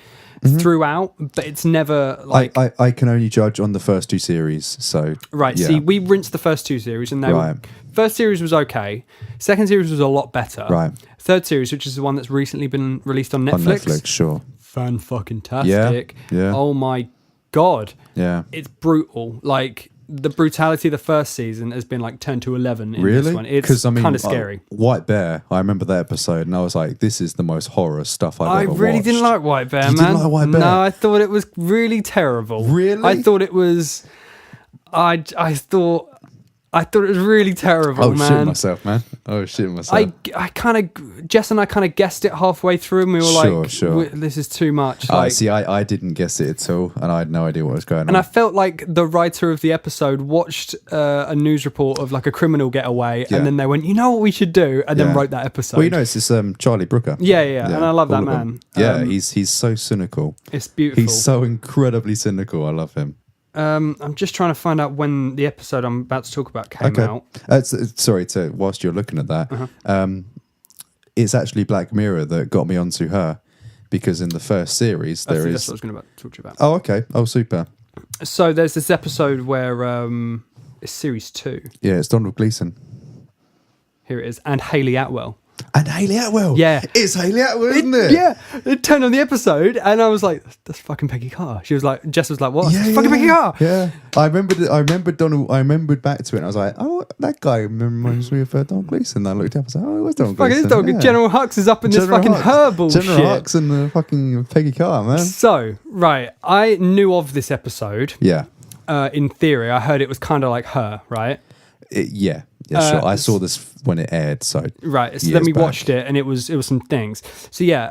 A: throughout, but it's never like...
B: I can only judge on the first 2 series, so...
A: Right, see, we rinsed the first 2 series, and they were... First series was okay. Second series was a lot better.
B: Right.
A: Third series, which is the one that's recently been released on Netflix.
B: On Netflix, sure.
A: Fan-fucking-tastic.
B: Yeah.
A: Oh my God.
B: Yeah.
A: It's brutal. Like, the brutality of the first season has been like turned to 11 in
B: really?
A: this one. It's kind of scary.
B: White Bear, I remember that episode, and I was like, this is the most horror stuff I've ever watched.
A: I really didn't like White Bear,
B: you
A: man.
B: Didn't like White Bear?
A: No, I thought it was really terrible.
B: Really?
A: I thought it was... I I thought it was really terrible,
B: Oh,
A: man.
B: shit myself, man. Oh, shit myself.
A: I kind of, Jess and I kind of guessed it halfway through, and we were
B: Sure.
A: this is too much.
B: See, I didn't guess it at all, and I had no idea what was going on.
A: And I felt like the writer of the episode watched a news report of like a criminal getaway, and then they went, you know what we should do, and then wrote that episode.
B: Well, you know, it's this Charlie Brooker.
A: Yeah, and I love that man.
B: Yeah, he's so cynical.
A: It's beautiful.
B: He's so incredibly cynical. I love him.
A: I'm just trying to find out when the episode I'm about to talk about came out.
B: Sorry, whilst you're looking at that, it's actually Black Mirror that got me onto her, because in the first series
A: That's what I was going to talk to you about.
B: Oh, okay. Oh, super.
A: So there's this episode where it's series 2.
B: Yeah, it's Donald Gleason.
A: Here it is, and Hayley Atwell.
B: And Hayley Atwell.
A: Yeah.
B: It's Hayley Atwell, isn't it?
A: Yeah. It turned on the episode, and I was like, that's fucking Peggy Carr. She was like, Jess was like, what?
B: Yeah,
A: fucking Peggy Carr.
B: Yeah. I remembered back to it, and I was like, oh, that guy reminds me of Donald Gleason. I looked up, I was like, oh, it was Donald Gleason.
A: Fucking General Hux is up in this fucking herbal shit.
B: General Hux and the fucking Peggy Carr, man.
A: So, right, I knew of this episode.
B: Yeah.
A: In theory, I heard it was kind of like her, right?
B: Yeah, sure. I saw this when it aired, so
A: right. So then we watched it, and it was some things. So yeah,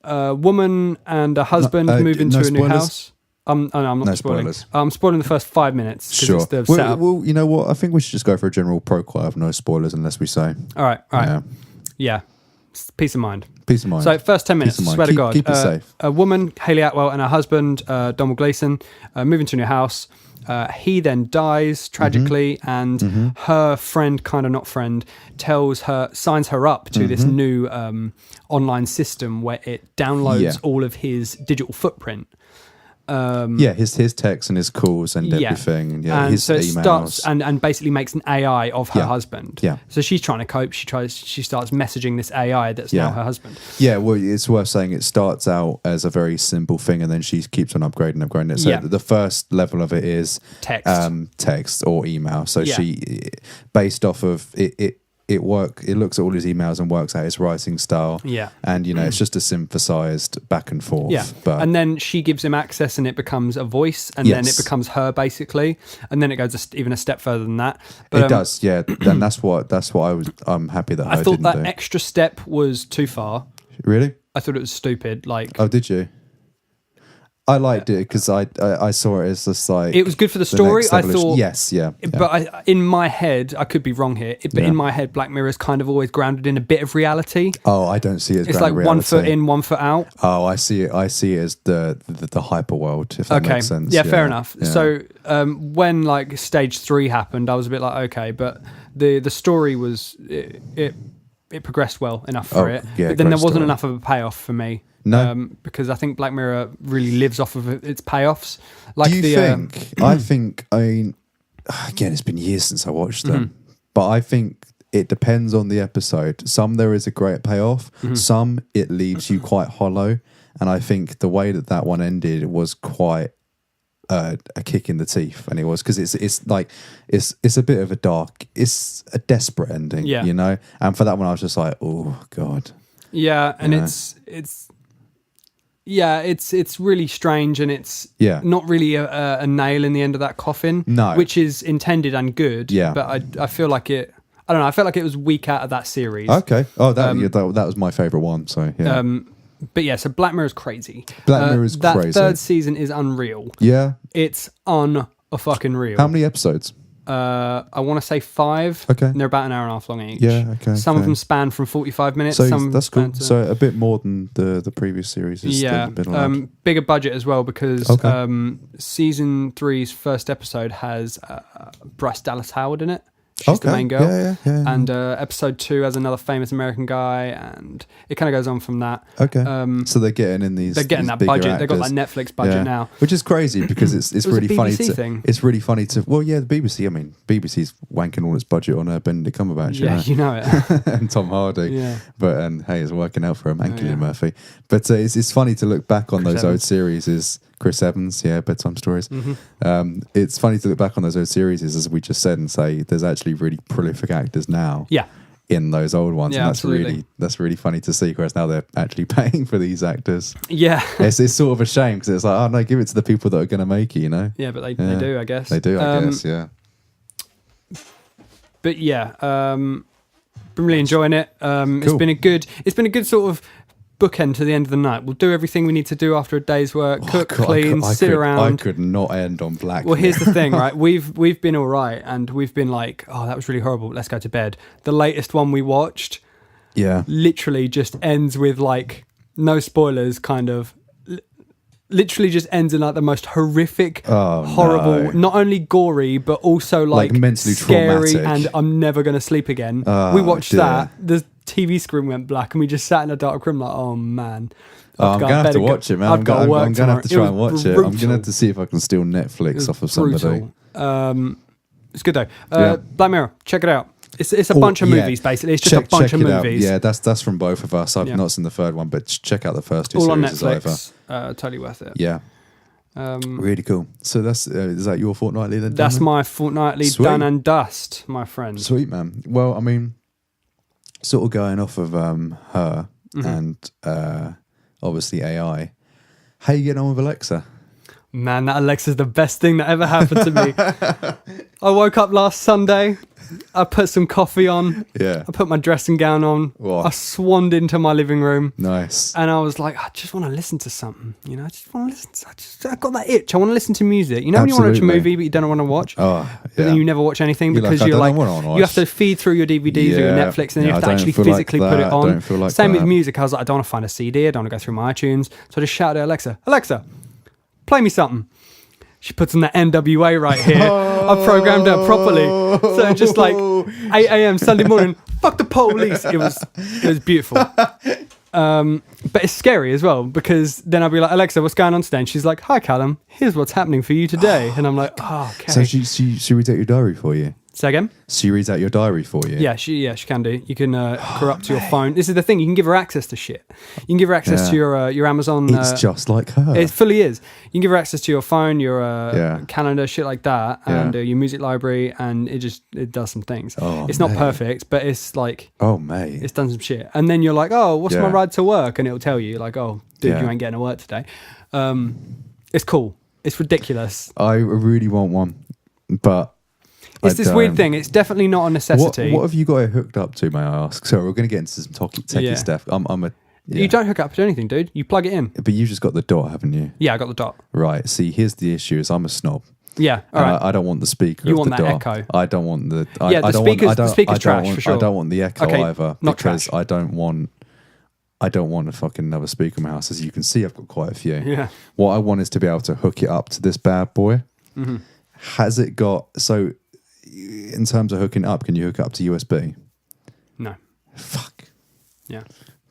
A: a woman and a husband move into a new house. I'm not spoiling.
B: Spoilers.
A: I'm spoiling the first 5 minutes.
B: Sure.
A: It's the setup.
B: Well, you know what? I think we should just go for a general pro-quote of no spoilers unless we say.
A: All right. Yeah. Peace of mind.
B: Peace of mind.
A: So first 10 minutes, swear to God.
B: Keep it safe.
A: A woman, Hayley Atwell, and her husband, Donald Gleason, move into a new house. He then dies tragically, and her friend, kind of not friend, signs her up to this new online system where it downloads all of his digital footprint.
B: His texts and his calls and everything. Yeah,
A: and
B: his
A: so it
B: emails.
A: starts and basically makes an AI of her husband.
B: Yeah.
A: So she's trying to cope. She starts messaging this AI that's now her husband.
B: Yeah, well, it's worth saying it starts out as a very simple thing, and then she keeps on upgrading it. So the first level of it is text or email. So she, based off of it looks at all his emails and works out his writing style. Yeah. And, it's just a synthesized back and forth.
A: Yeah.
B: But
A: and then she gives him access, and it becomes a voice, and then it becomes her, basically. And then it goes even a step further than that. But,
B: it does, yeah. And that's what I'm happy that
A: I thought that extra step was too far.
B: Really?
A: I thought it was stupid.
B: Oh, did you? I liked it because I saw it as just like
A: it was good for the story. I thought
B: yes, yeah.
A: But in my head, I could be wrong here. But in my head, Black Mirror is kind of always grounded in a bit of reality.
B: Oh, I don't see it as
A: it's like
B: reality.
A: 1 foot in, 1 foot out.
B: Oh, I see it. I see it as the hyper world. If that makes sense.
A: Yeah, fair enough. Yeah. So when like stage 3 happened, I was a bit like, okay, but the story was it progressed well enough for it.
B: Yeah,
A: but then there wasn't enough of a payoff for me.
B: No,
A: because I think Black Mirror really lives off of its payoffs. Like,
B: do you think? I think. I mean, again, it's been years since I watched them, but I think it depends on the episode. Some there is a great payoff. Some it leaves you quite hollow, and I think the way that one ended was quite a kick in the teeth, and it was because it's like it's a bit of it's a desperate ending, And for that one, I was just like, oh god.
A: Yeah, and it's really strange, and it's not really a nail in the end of that coffin, which is intended and good. Yeah, but I feel like it. I don't know. I felt like it was weak out of that series.
B: Okay. Oh, that was my favorite one. So yeah.
A: But yeah, so Black Mirror is crazy.
B: Black Mirror is crazy.
A: That third season is unreal.
B: Yeah,
A: it's fucking real.
B: How many episodes?
A: I want to say 5.
B: Okay.
A: And they're about an hour and a half long each.
B: Yeah, okay.
A: Some of them span from 45 minutes.
B: So
A: some
B: that's cool. So a bit more than the previous series.
A: Bigger budget as well, because season 3's first episode has Bryce Dallas Howard in it. She's the main girl.
B: Yeah.
A: And episode 2 has another famous American guy, and it kind of goes on from that.
B: Okay. So they're getting in these.
A: They're getting that budget. They've got that Netflix budget now,
B: which is crazy because it's really funny.
A: Thing.
B: It's really funny to. Well, yeah, the BBC. I mean, BBC's wanking all its budget on Benedict Cumberbatch.
A: Yeah, you know it.
B: And Tom Hardy.
A: Yeah.
B: But hey, it's working out for him and Cillian Murphy. But it's funny to look back on those old series. Is Chris Evans, Bedtime Stories. It's funny to look back on those old series, as we just said, and say there's actually really prolific actors now. Yeah. In those old ones, and that's really funny to see. Whereas now they're actually paying for these actors.
A: Yeah,
B: it's sort of a shame because it's like, oh no, give it to the people that are going to make it,
A: Yeah, but they do, I guess.
B: They do, I guess. Yeah.
A: But yeah, been really enjoying it.
B: Cool.
A: It's been a good sort of bookend to the end of the night. We'll do everything we need to do after a day's work, clean, sit around.
B: I could not end on Black Mirror.
A: Well, here's the thing, right? We've been all right, and we've been like, oh, that was really horrible. Let's go to bed. The latest one we watched, literally just ends with like no spoilers, kind of. Literally just ends in like the most horrific, horrible, not only gory but also like
B: mentally
A: scary,
B: traumatic.
A: And I'm never going to sleep again. We watched that. The TV screen went black, and we just sat in a dark room like, oh man.
B: I'm going to have to watch it, man. I'm going to have to try and watch it. I'm going to have to see if I can steal Netflix off of somebody.
A: It's good though. Black Mirror, check it out. It's a bunch of movies, basically. It's just a bunch of movies.
B: Yeah, that's from both of us. I've not seen the third one, but check out the first two
A: all
B: series.
A: on Netflix. Totally worth it.
B: Yeah. Really cool. So that's is that your fortnightly then?
A: That's my fortnightly done and dust, my friend.
B: Sweet, man. Well, I mean, sort of going off of her and obviously AI. How you getting on with Alexa?
A: Man, that Alexa's the best thing that ever happened to me. I woke up last Sunday. I put some coffee on.
B: Yeah.
A: I put my dressing gown on.
B: What?
A: I swanned into my living room.
B: Nice.
A: And I was like, I just want to listen to something. You know, I just want to listen. I got that itch. I want to listen to music. You know, when you want to watch a movie but you don't want to watch.
B: Oh, yeah.
A: But then you never watch anything because you have to feed through your DVDs or your Netflix, and then you have to actually physically put it on. Same with music. I was like, I don't want to find a CD. I don't want to go through my iTunes. So I just shouted at Alexa, Alexa, play me something. She puts on the NWA right here. I programmed her properly. So just like 8 a.m. Sunday morning, fuck the police. It was beautiful. But it's scary as well, because then I'll be like, Alexa, what's going on today? And she's like, hi, Callum, here's what's happening for you today. And I'm like, oh, okay.
B: So she reads out your diary for you?
A: Say again?
B: She reads out your diary for you?
A: Yeah, she can do. You can corrupt your phone. This is the thing. You can give her access to shit. You can give her access to your Amazon.
B: It's just like her.
A: It fully is. You can give her access to your phone, your calendar, shit like that, and your music library, and it does some things. It's not perfect, but it's like,
B: mate,
A: it's done some shit. And then you're like, oh, what's my ride to work? And it'll tell you like, oh, dude, you ain't getting to work today. It's cool. It's ridiculous.
B: I really want one, but
A: it's this weird thing. It's definitely not a necessity.
B: What have you got it hooked up to, may I ask? So we're going to get into some techie stuff.
A: You don't hook up to anything, dude. You plug it in.
B: But you've just got the dot, haven't you?
A: Yeah, I got the dot.
B: Right. See, here's the issue: is I'm a snob.
A: Yeah, all right.
B: I don't want the speaker.
A: You
B: of
A: want
B: the
A: that
B: dot.
A: echo.
B: I don't want the.
A: The speaker's trash for sure.
B: I don't want the echo either.
A: Not
B: because
A: trash.
B: I don't want a fucking another speaker in my house. As you can see, I've got quite a few.
A: Yeah.
B: What I want is to be able to hook it up to this bad boy.
A: Mm-hmm.
B: Has it got so? In terms of hooking it up, can you hook it up to USB?
A: No.
B: Fuck.
A: Yeah.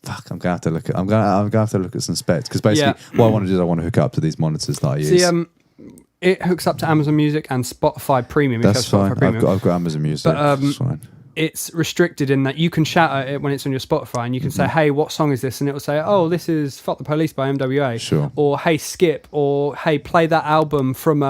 B: Fuck. I'm gonna have to look at. I'm gonna have to look at some specs, because basically what I want to do is I want to hook it up to these monitors that I use.
A: See, it hooks up to Amazon Music and Spotify Premium.
B: That's fine.
A: Premium.
B: I've got Amazon Music.
A: But
B: that's fine.
A: It's restricted in that you can shout at it when it's on your Spotify, and you can say, hey, what song is this? And it will say, oh, this is Fuck the Police by MWA.
B: Sure.
A: Or, hey, skip. Or, hey, play that album from,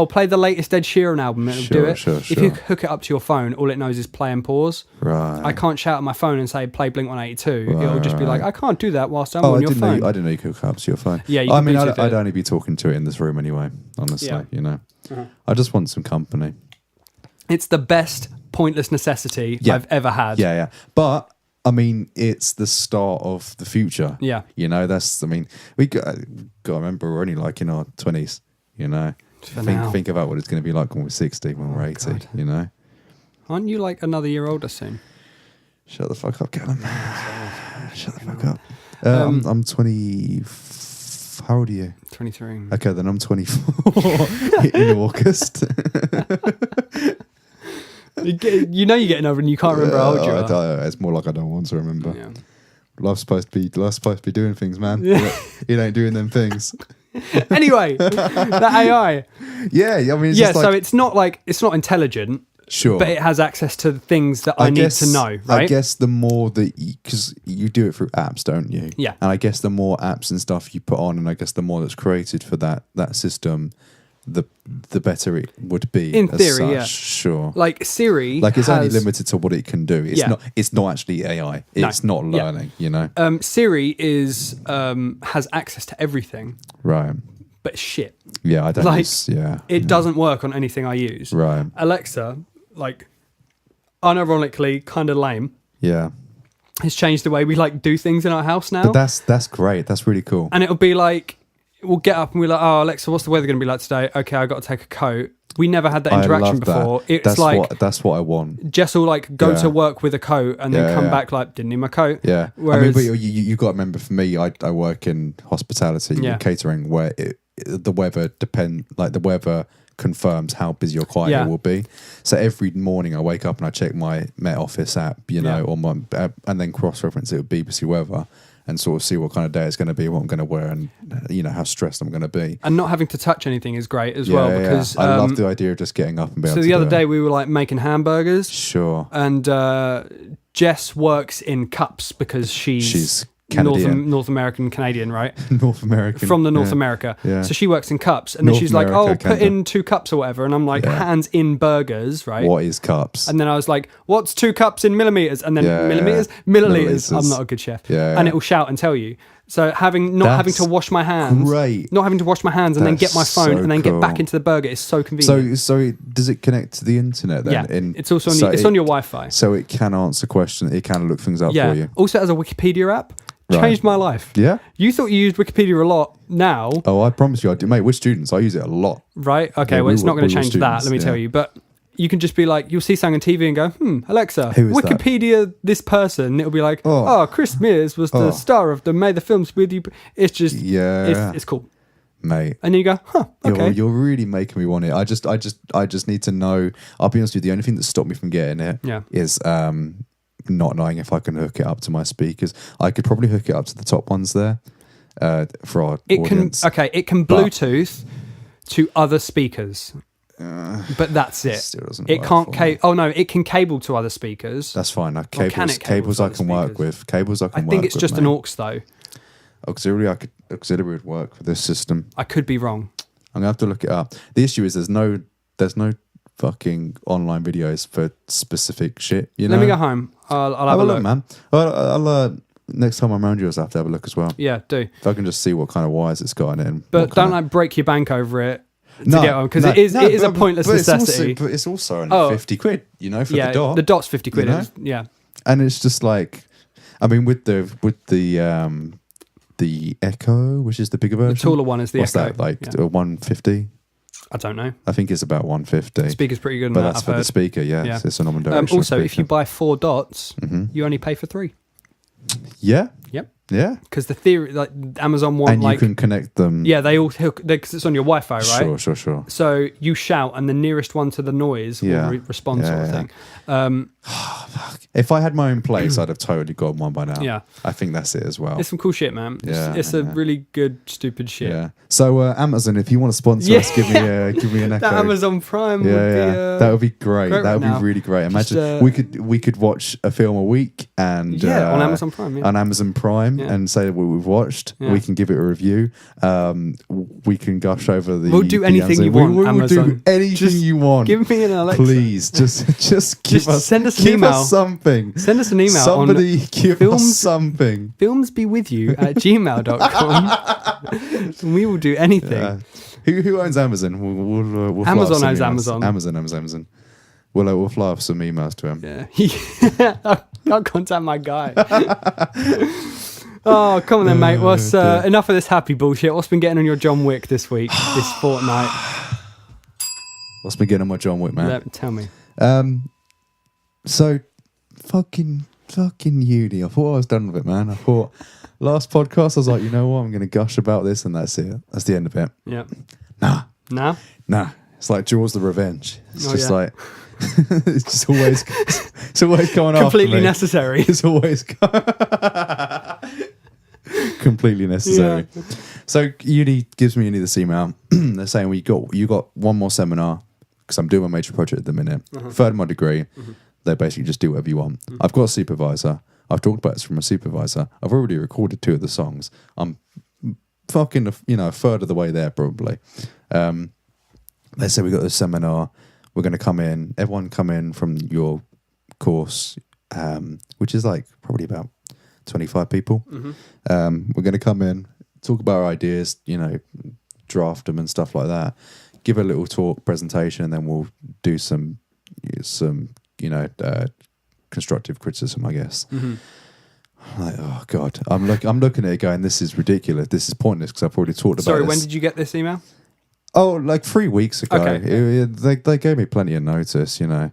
A: play the latest Ed Sheeran album. It'll do it.
B: Sure.
A: If you hook it up to your phone, all it knows is play and pause.
B: Right.
A: I can't shout at my phone and say, play Blink-182. It'll just be like, I can't do that whilst I'm on your phone.
B: I didn't know you could hook it up to your phone.
A: Yeah, you
B: I
A: can
B: mean,
A: Bluetooth
B: I'd only be talking to it in this room anyway, honestly, you know. Uh-huh. I just want some company.
A: It's the best pointless necessity I've ever had.
B: Yeah. But I mean, it's the start of the future.
A: Yeah.
B: You know, we got to remember we're only like in our 20s, you know. Think about what it's going to be like when we're 60, when we're 80, God. You know.
A: Aren't you like another year older soon?
B: Shut the fuck up, Callum. Shut the fuck up. I'm 20. How old are you?
A: 23.
B: Okay, then I'm 24 in August.
A: You know you're getting over and you can't remember how old you are.
B: It's more like I don't want to remember.
A: Yeah.
B: Life's supposed to be doing things, man. Yeah. It ain't doing them things.
A: Anyway, that AI.
B: Yeah, I mean,
A: so it's not intelligent.
B: Sure.
A: But it has access to things that I need to know, right?
B: I guess the more that, because you do it through apps, don't you?
A: Yeah.
B: And I guess the more apps and stuff you put on, and I guess the more that's created for that system, the better it would be.
A: In theory, yeah.
B: Sure.
A: Like Siri,
B: it's only limited to what it can do. It's not actually AI. It's not learning. You know.
A: Siri has access to everything.
B: Right.
A: But shit.
B: Yeah, I don't.
A: It doesn't work on anything I use.
B: Right.
A: Alexa, unironically kind of lame.
B: Yeah.
A: It's changed the way we like do things in our house now.
B: But that's great. That's really cool.
A: And it'll be like, we'll get up and we're like, oh, Alexa, what's the weather going to be like today? Okay, I got to take a coat. We never had that interaction before. It's
B: that's what I want.
A: Jess will like go to work with a coat and then come back like, didn't need my coat.
B: Yeah.
A: Whereas,
B: I mean, but you got to remember, for me, I work in hospitality and catering, where the weather confirms how busy or quiet it will be. So every morning I wake up and I check my Met Office app, or my and then cross-reference it with BBC weather and sort of see what kind of day it's going to be, what I'm going to wear, and how stressed I'm going to be.
A: And not having to touch anything is great as well, because
B: I love the idea of just getting up and being able to
A: the other day we were like making hamburgers.
B: Sure.
A: And Jess works in cups because she's North American Canadian, right?
B: North American.
A: From the North America. Yeah. So she works in cups. And then she's like, put in 2 cups or whatever. And I'm like, hands in burgers, right?
B: What is cups?
A: And then I was like, what's 2 cups in millimeters? And then milliliters. I'm not a good chef. And it will shout and tell you. So having to wash my hands.
B: Great.
A: Not having to wash my hands and then get my phone and then get back into the burger is so convenient.
B: So does it connect to the internet then?
A: Yeah. It's also on your Wi-Fi.
B: So it can answer questions. It can look things up for you.
A: Also has a Wikipedia app. Changed my life.
B: Yeah.
A: You thought you used Wikipedia a lot now.
B: Oh, I promise you I do. Mate, we're students. I use it a lot.
A: Right? Okay, well, it's not going to change that, let me tell you. But you can just be like, you'll see something on TV and go, Alexa,
B: who is
A: Wikipedia
B: that?
A: This person. It'll be like, Chris Mears was the star of the May the Films with you. It's just, it's cool.
B: Mate.
A: And then you go, okay.
B: You're really making me want it. I just need to know. I'll be honest with you, the only thing that stopped me from getting it is not knowing if I can hook it up to my speakers. I could probably hook it up to the top ones there for our audience.
A: It can Bluetooth to other speakers, but that's it.
B: Still doesn't
A: it
B: work
A: can't. It can cable to other speakers.
B: That's fine. Cables I can work with. I
A: think it's just an aux though.
B: Auxiliary would work for this system.
A: I could be wrong.
B: I'm gonna have to look it up. The issue is there's no fucking online videos for specific shit.
A: Let me go home. I'll have a look,
B: man. I'll next time I'm around you, I'll have to have a look as well.
A: Yeah, do.
B: If I can just see what kind of wires it's got in it.
A: But don't break your bank over it to get on, because it is a pointless necessity.
B: But it's also only 50 quid, for the dot.
A: The dot's 50 quid.
B: And it's just like, I mean, with the Echo, which is the bigger version.
A: The taller one is the
B: What's
A: Echo.
B: What's that, 150?
A: I don't know.
B: I think it's about 150.
A: The speaker's pretty good,
B: but that's for the speaker. Yeah. It's an omnidirectional
A: also,
B: speaker.
A: if you buy 4 dots, you only pay for 3.
B: Yeah.
A: Yep.
B: Yeah.
A: Because the theory, like Amazon want,
B: and you can connect them.
A: Yeah, they all hook because it's on your Wi-Fi, right?
B: Sure.
A: So you shout, and the nearest one to the noise will respond, sort of thing.
B: If I had my own place, I'd have totally got one by now.
A: Yeah.
B: I think that's it as well.
A: It's some cool shit, man. It's a really good, stupid shit.
B: Yeah. So Amazon, if you want to sponsor us, give me an Echo.
A: That Amazon Prime would be
B: that would be great. That would be really great. Imagine we could watch a film a week and
A: on Amazon Prime.
B: On Amazon Prime and say what we've watched. We can give it a review. We can gush over the.
A: We'll do anything you want.
B: We'll do anything you want.
A: Give me an Alexa.
B: Please, just give us.
A: Send us an email.
B: Give us something.
A: Send us an email.
B: Somebody give us something.
A: filmsbewithyou@gmail.com. And we will do anything.
B: Yeah. Who owns Amazon? We'll
A: Amazon owns Amazon.
B: Amazon owns Amazon. We'll fly off some emails to him.
A: Yeah. I'll contact my guy. Oh, come on then, mate. What's enough of this happy bullshit? What's been getting on your John Wick this week, this fortnight?
B: What's been getting on my John Wick, man?
A: Tell me.
B: So, fucking uni. I thought I was done with it, man. I thought last podcast I was like, you know what? I'm going to gush about this, and that's it. That's the end of it.
A: Yeah.
B: Nah.
A: Nah.
B: It's like Jaws the Revenge. It's just like it's always going on.
A: Completely necessary.
B: It's always completely necessary. Yeah. So uni gives me this email. They're saying you got one more seminar because I'm doing my major project at the minute. Third my degree. They basically just do whatever you want. I've got a supervisor. I've talked about this from a supervisor. I've already recorded 2 of the songs. I'm fucking a third of the way there probably. They say we got this seminar. We're going to come in. Everyone come in from your course, which is like probably about 25 people. We're going to come in, talk about our ideas, draft them and stuff like that. Give a little talk presentation, and then we'll do some constructive criticism, I guess. Like, oh God, I'm looking at it going, this is ridiculous. This is pointless because I've already talked about
A: Sorry,
B: this.
A: when did you get this email?
B: Oh, like 3 weeks ago.
A: Okay.
B: They gave me plenty of notice, but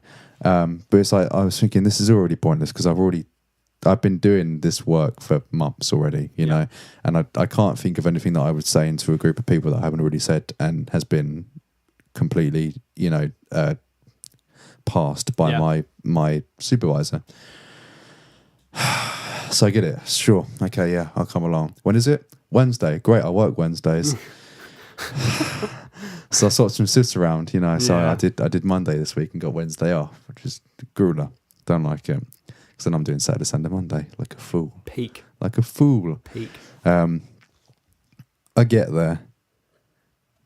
B: it's like I was thinking this is already pointless because I've been doing this work for months already, and I can't think of anything that I would say into a group of people that I haven't already said and has been completely, passed by my supervisor. So I get it. Sure. Okay, yeah, I'll come along. When is it? Wednesday. Great, I work Wednesdays. So I swapped some shifts around, So I did Monday this week and got Wednesday off, which is grueler. Don't like it. Because then I'm doing Saturday, Sunday, Monday like a fool.
A: Peak.
B: Like a fool.
A: Peak.
B: I get there.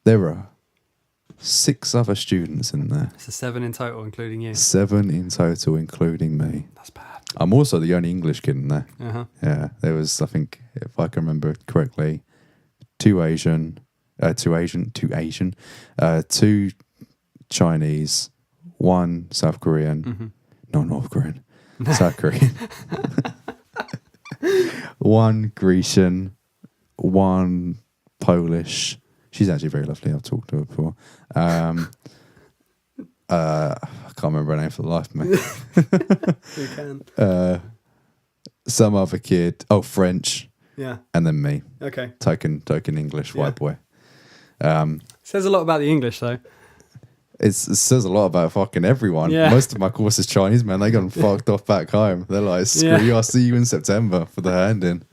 B: There are 6 other students in there.
A: It's a 7 in total, including you.
B: 7 in total, including me.
A: That's bad.
B: I'm also the only English kid in there.
A: Uh-huh.
B: Yeah, there was, I think, if I can remember correctly, 2 Asian, 2 Chinese, 1 South Korean, not North Korean, South Korean, 1 Grecian, 1 Polish. She's actually very lovely. I've talked to her before. I can't remember her name for the life of me.
A: You can.
B: Some other kid. Oh, French.
A: Yeah.
B: And then me.
A: Okay.
B: Token English white boy.
A: Says a lot about the English, though.
B: It says a lot about fucking everyone.
A: Yeah.
B: Most of my course is Chinese, man. They got them fucked off back home. They're like, screw you. I'll see you in September for the hand-in.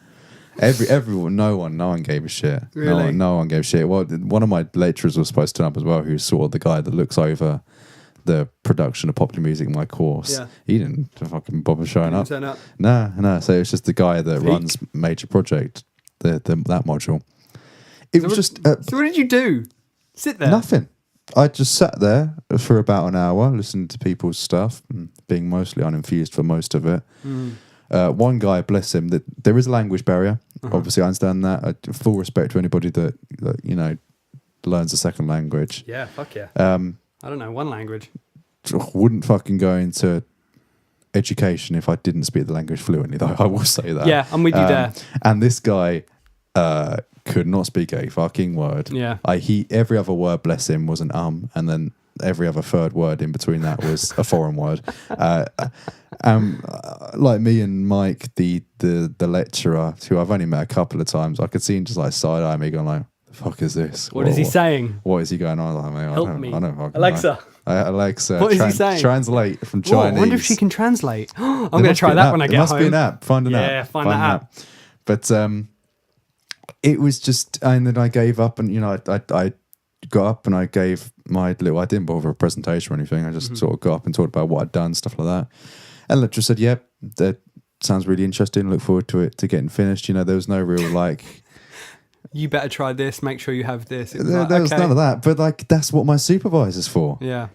B: Everyone, no one gave a shit.
A: Really?
B: No one gave a shit. Well, one of my lecturers was supposed to turn up as well, who's sort of the guy that looks over the production of popular music in my course.
A: Yeah.
B: He didn't fucking bother showing up.
A: Turn up.
B: No. So it's just the guy that runs Major Project, that module. It was just.
A: So what did you do? Sit there.
B: Nothing. I just sat there for about an hour, listening to people's stuff, being mostly uninfused for most of it. One guy, bless him, that there is a language barrier. Obviously, I understand that. Full respect to anybody that learns a second language.
A: Yeah, fuck yeah. I don't know, 1 language.
B: Wouldn't fucking go into education if I didn't speak the language fluently, though. I will say that.
A: Yeah, I'm with you there.
B: And this guy could not speak a fucking word.
A: Yeah.
B: Every other word, bless him, was an and then every other third word in between that was a foreign word. Like me and Mike, the lecturer, who I've only met a couple of times, I could see him just like side-eye me going like, the fuck is this?
A: What is he saying?
B: What is he going on? Like, man,
A: Help me.
B: I don't
A: Alexa.
B: Alexa.
A: What is he saying?
B: Translate from
A: Whoa,
B: Chinese.
A: I wonder if she can translate. I'm going to try that when I get home.
B: There must be an app. Find an app.
A: Yeah, find that app.
B: But it was just, and then I gave up, and I got up and I gave my little. I didn't bother a presentation or anything. I just sort of got up and talked about what I'd done, stuff like that. And lecturer said, "Yep, that sounds really interesting. Look forward to getting finished." There was no real like.
A: You better try this. Make sure you have this.
B: There was none of that. But like, that's what my supervisor's for.
A: Yeah.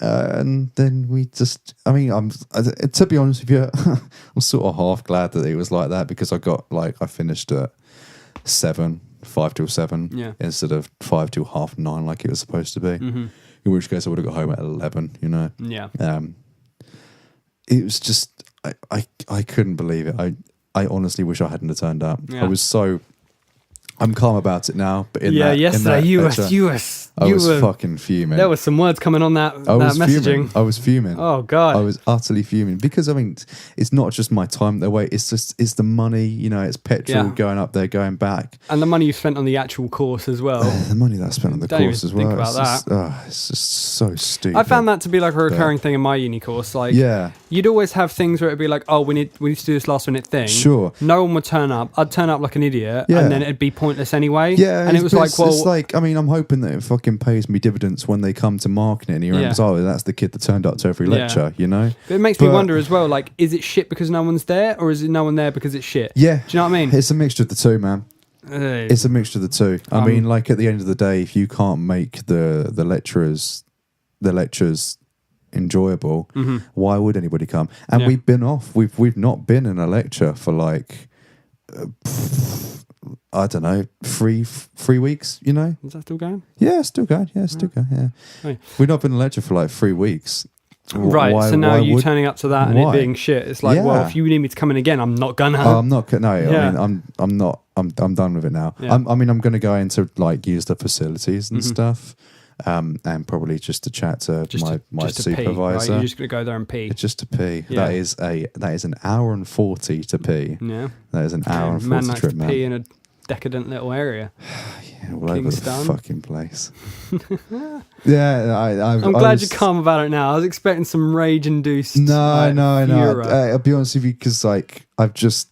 B: And then we just, to be honest with you, I'm sort of half glad that it was like that because I finished at 5 till 7 instead of 5 till 9:30 like it was supposed to be. In which case I would have got home at 11,
A: Yeah.
B: It was just, I couldn't believe it. I honestly wish I hadn't have turned up.
A: Yeah.
B: I'm calm about it now, but
A: yesterday you were
B: fucking fuming.
A: There were some words coming on that messaging.
B: I was fuming.
A: Oh God,
B: I was utterly fuming because it's not just my time they're waiting. It's the money. It's petrol going up there, going back,
A: and the money you spent on the actual course as well.
B: The money that I spent on the course as well.
A: Think about that.
B: It's just so stupid.
A: I found that to be like a recurring thing in my uni course. Like, you'd always have things where it'd be like, oh, we need to do this last minute thing.
B: Sure.
A: No one would turn up. I'd turn up like an idiot, and then it'd be pointless anyway.
B: Yeah,
A: and it was like,
B: it's like, I'm hoping that it fucking pays me dividends when they come to marketing. And you remember, oh, that's the kid that turned up to every lecture,
A: But it makes me wonder as well, like, is it shit because no one's there, or is it no one there because it's shit?
B: Yeah.
A: Do you know what I mean?
B: It's a mixture of the two, man. It's a mixture of the two. I mean, like, at the end of the day, if you can't make the lectures enjoyable, why would anybody come? And we've been off. We've not been in a lecture for like I don't know, 3 weeks,
A: Is that still going?
B: Yeah, it's still going. Yeah, it's still going. Yeah.
A: Right.
B: We've not been in a lecture for like 3 weeks.
A: Right, so now you turning up to that and it being shit. It's like, well, if you need me to come in again, I'm not gonna.
B: I'm not. No, I mean, I'm not. I'm done with it now.
A: Yeah.
B: I'm going to go in to like use the facilities and stuff, and probably just to chat to my supervisor.
A: Pee, right? You're just going to go there and pee.
B: It's just to pee. Yeah. That is an hour and 40 to pee.
A: Yeah,
B: that is an hour and 40 trip, man.
A: Pee in a decadent little area.
B: All over the fucking place. Yeah,
A: I'm glad you're calm about it now. I was expecting some rage-induced.
B: No. I'll be honest with you, because like I've just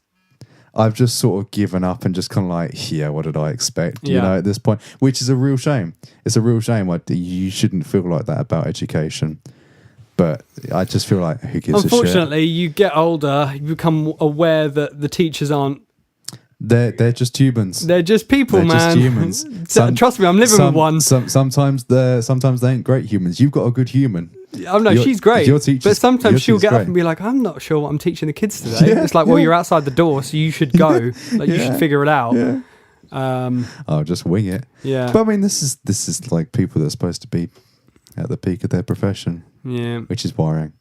B: sort of given up and just kind of like, yeah, what did I expect? You know, at this point, which is a real shame. It's a real shame. You shouldn't feel like that about education. But I just feel like, who gives a shit?
A: Unfortunately, you get older, you become aware that the teachers aren't.
B: They're just humans.
A: They're just people, man.
B: Just humans.
A: Trust me, I'm living with one.
B: Sometimes they ain't great humans. You've got a good human.
A: Oh no, she's great. But sometimes she'll get up and be like, "I'm not sure what I'm teaching the kids today." It's like, well, you're outside the door, so you should go. Like you should figure it out. Yeah.
B: I'll just wing it.
A: Yeah.
B: But I mean, this is like people that are supposed to be at the peak of their profession.
A: Yeah.
B: Which is worrying.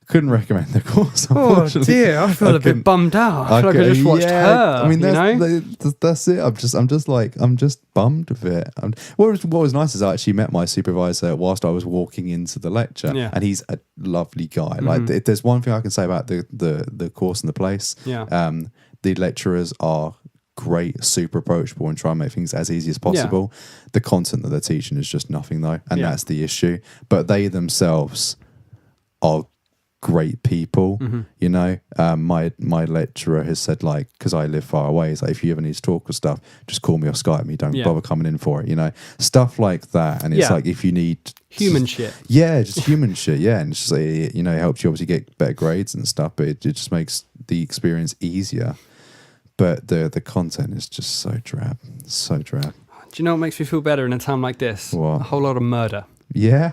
B: Couldn't recommend the course, unfortunately.
A: Oh dear, I feel a bit bummed out. I feel like I just watched her.
B: I mean, that's it. I'm just bummed with it. What was nice is I actually met my supervisor whilst I was walking into the lecture, and he's a lovely guy. Like, if there's one thing I can say about the course and the place, the lecturers are great, super approachable, and try and make things as easy as possible. The content that they're teaching is just nothing though, and that's the issue. But they themselves are great people. You know, my lecturer has said, like, because I live far away, he's like, if you ever need to talk or stuff, just call me or Skype me, don't bother coming in for it, you know, stuff like that. And it's like, if you need
A: human shit,
B: just human shit, and it's just like, you know, it helps you obviously get better grades and stuff, but it just makes the experience easier. But the content is just so drab. Do you know what makes me feel better in a time like this? What?
A: A whole lot of murder.
B: Yeah?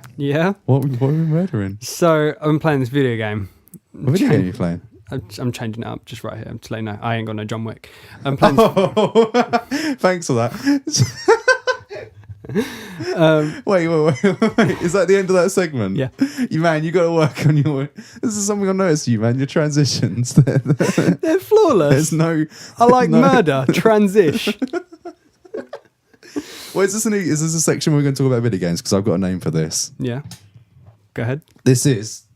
B: What are we murdering?
A: So I'm playing this video game.
B: What video game are you playing?
A: I'm changing it up just right here. I'm just letting you know. I ain't got no John Wick. I'm playing.
B: Thanks for that. Wait. Is that the end of that segment?
A: Yeah.
B: You got to work on your. This is something I noticed, you man. Your transitions.
A: They're flawless. I like murder. Transition.
B: Well, is this a section where we're going to talk about video games? Because I've got a name for this.
A: Yeah. Go ahead.
B: This is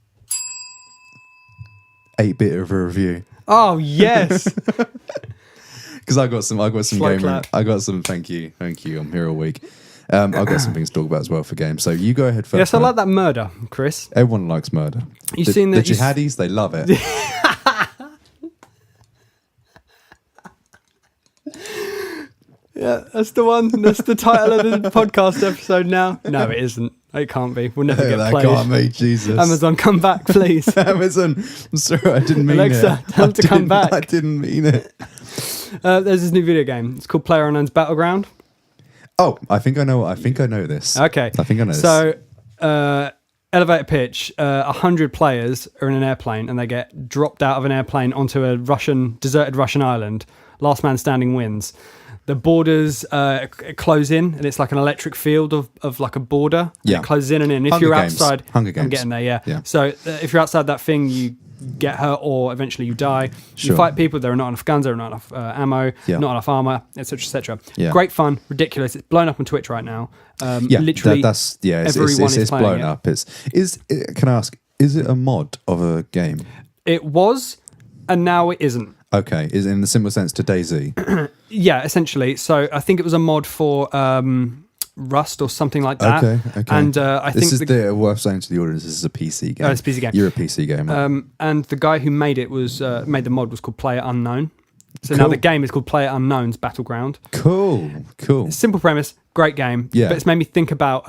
B: 8-bit of a review.
A: Oh yes.
B: Because I got some gaming. I got some. Thank you. I'm here all week. I've got some things to talk about as well for games. So you go ahead first.
A: Yes, I like that murder, Chris.
B: Everyone likes murder.
A: You've seen
B: the jihadis? They love it.
A: Yeah, that's the one. That's the title of the podcast episode now. No, it isn't. It can't be. We'll never get played.
B: That can't be, Jesus.
A: Amazon, come back, please.
B: Amazon, I'm sorry, I didn't mean
A: Alexa,
B: it.
A: tell them to come back.
B: I didn't mean it.
A: There's this new video game. It's called PlayerUnknown's Battleground.
B: Oh, I think I know this.
A: Okay.
B: I think I know this.
A: So, elevator pitch, 100 players are in an airplane and they get dropped out of an airplane onto a deserted Russian island. Last man standing wins. The borders close in, and it's like an electric field of like a border.
B: Yeah.
A: It closes in and in. If
B: Hunger
A: you're
B: Games.
A: outside...
B: Hunger Games.
A: I'm getting there, yeah.
B: So
A: if you're outside that thing, you get hurt or eventually you die.
B: Sure.
A: You fight people, there are not enough guns, there are not enough ammo, not enough armor, etc., etc.
B: Yeah.
A: Great fun, ridiculous. It's blown up on Twitch right now. Literally, everyone is
B: blown
A: playing
B: up. Can I ask, is it a mod of a game?
A: It was, and now it isn't.
B: Okay, is it in the similar sense to DayZ?
A: Yeah, essentially. So I think it was a mod for Rust or something like that.
B: Okay.
A: And I think
B: this is worth saying to the audience. This is a PC game.
A: Oh, it's a PC game.
B: You're a PC gamer.
A: And the guy who made it made the mod was called PlayerUnknown. So now the game is called PlayerUnknown's Battleground.
B: Cool.
A: Simple premise, great game.
B: Yeah.
A: But it's made me think about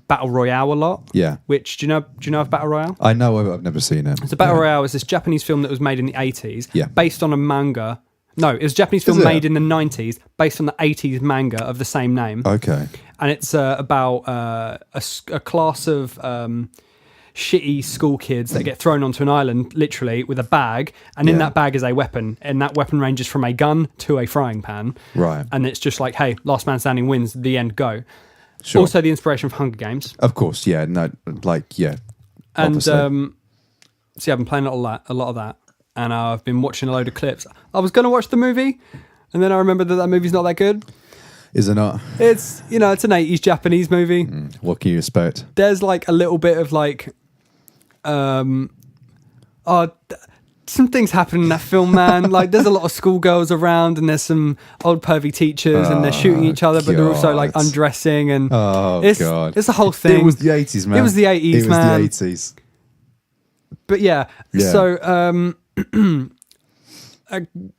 A: Battle Royale a lot.
B: Yeah.
A: Which, do you know of Battle Royale?
B: I know, I've never seen it.
A: So Battle Royale is this Japanese film that was made in the 80s.
B: Yeah.
A: Based on a manga. No, it was a Japanese film made in the 90s based on the 80s manga of the same name.
B: Okay.
A: And it's about a class of shitty school kids that get thrown onto an island, literally, with a bag. And in that bag is a weapon. And that weapon ranges from a gun to a frying pan.
B: Right.
A: And it's just like, hey, last man standing wins, the end, go.
B: Sure.
A: Also the inspiration for Hunger Games.
B: Of course, yeah. No, like, yeah.
A: And
B: obviously.
A: so yeah, I've been playing a lot of that, and I've been watching a load of clips. I was going to watch the movie, and then I remembered that movie's not that good.
B: Is it not?
A: It's, it's an 80s Japanese movie.
B: What can you expect?
A: There's like a little bit of like, some things happen in that film, man. Like there's a lot of schoolgirls around, and there's some old pervy teachers, and they're shooting each other, but they're also like undressing, and
B: God,
A: it's the whole thing.
B: It was the 80s, man.
A: It was the 80s, man.
B: It was the 80s.
A: But yeah. So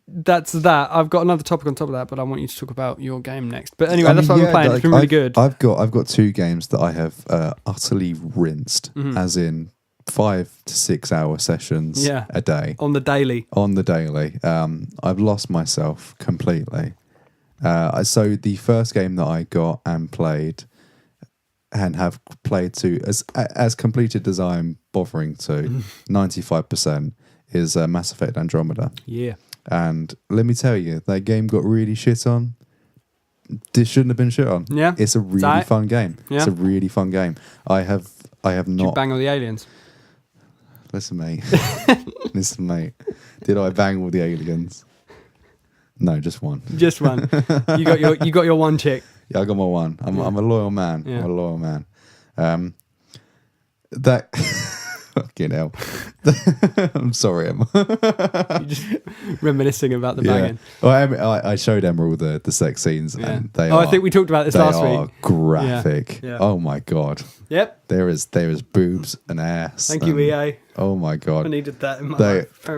A: that's that. I've got another topic on top of that, but I want you to talk about your game next. But anyway, that's what I'm playing. It's been really good.
B: I've got 2 games that I have utterly rinsed, as in 5 to 6 hour sessions a day.
A: On the daily.
B: I've lost myself completely. So the first game that I got and played and have played to as completed as I'm bothering to, 95%, is Mass Effect Andromeda.
A: Yeah.
B: And let me tell you, that game got really shit on. This shouldn't have been shit on.
A: Yeah.
B: It's a really fun game.
A: Yeah.
B: It's a really fun game. I have not...
A: Did you bang all the aliens?
B: Listen, mate. Did I bang all the aliens? No, just one.
A: Just one. You got your one chick.
B: Yeah, I got my one. I'm a loyal man.
A: Yeah.
B: I'm a loyal man. That fucking hell. I'm sorry, Emma.
A: You're just reminiscing about the banging.
B: Well, I showed Emma all the sex scenes, and they are.
A: I think we talked about this last week.
B: Graphic.
A: Yeah.
B: Oh my god.
A: Yep.
B: There is boobs and ass.
A: Thank you, EA.
B: Oh my god.
A: I needed that in my life.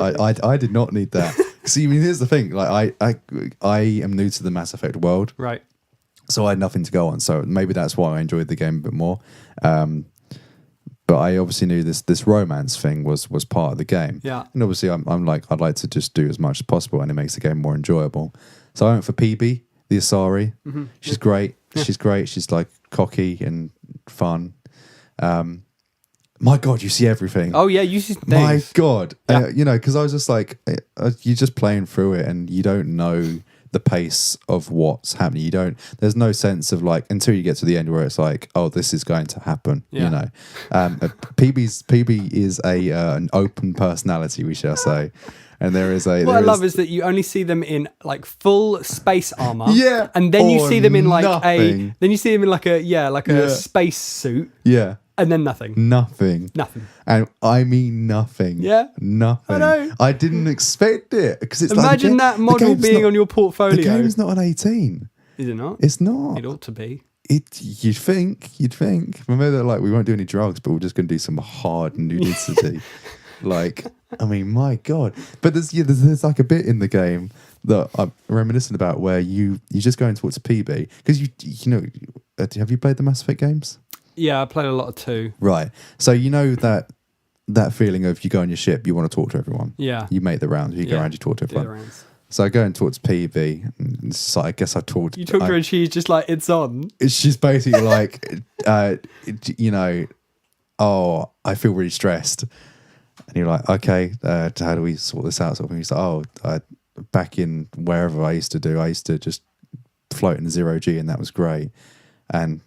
B: I did not need that. See, I mean, here's the thing. Like, I am new to the Mass Effect world,
A: right?
B: So I had nothing to go on. So maybe that's why I enjoyed the game a bit more. But I obviously knew this romance thing was part of the game.
A: Yeah.
B: And obviously I'm like, I'd like to just do as much as possible, and it makes the game more enjoyable. So I went for PB, the Asari. Mm-hmm. She's great. Yeah. She's great. She's like cocky and fun. My God, you see everything.
A: Oh yeah, you see things.
B: My God.
A: Yeah.
B: Because I was just like, you're just playing through it and you don't know the pace of what's happening. There's no sense of like, until you get to the end where it's like, oh, this is going to happen.
A: Yeah.
B: PB is an open personality, we shall say. And there is a...
A: What I love is that you only see them in like full space armor.
B: Yeah.
A: And then you see them in like
B: nothing.
A: a space suit.
B: Yeah.
A: And then nothing.
B: Nothing.
A: And
B: I mean nothing.
A: Yeah.
B: Nothing.
A: I know.
B: I didn't expect it. Because it's
A: imagine that model being on your portfolio.
B: The game's not an 18.
A: Is it not?
B: It's not.
A: It ought to be.
B: You'd think. Remember they're like, we won't do any drugs, but we're just going to do some hard nudity. Like, I mean, my God. But there's like a bit in the game that I'm reminiscent about where you're just going towards PB. Because have you played the Mass Effect games?
A: Yeah, I played a lot of 2.
B: Right. So you know that feeling of you go on your ship, you want to talk to everyone.
A: Yeah.
B: You make the rounds, you go around, you talk to everyone. So I go in towards PB, and so I guess I talked.
A: You talk to her and she's just like, it's on.
B: She's basically like, oh, I feel really stressed. And you're like, okay, how do we sort this out? Sort of thing. He's like, back in wherever I used to just float in 0G, and that was great. And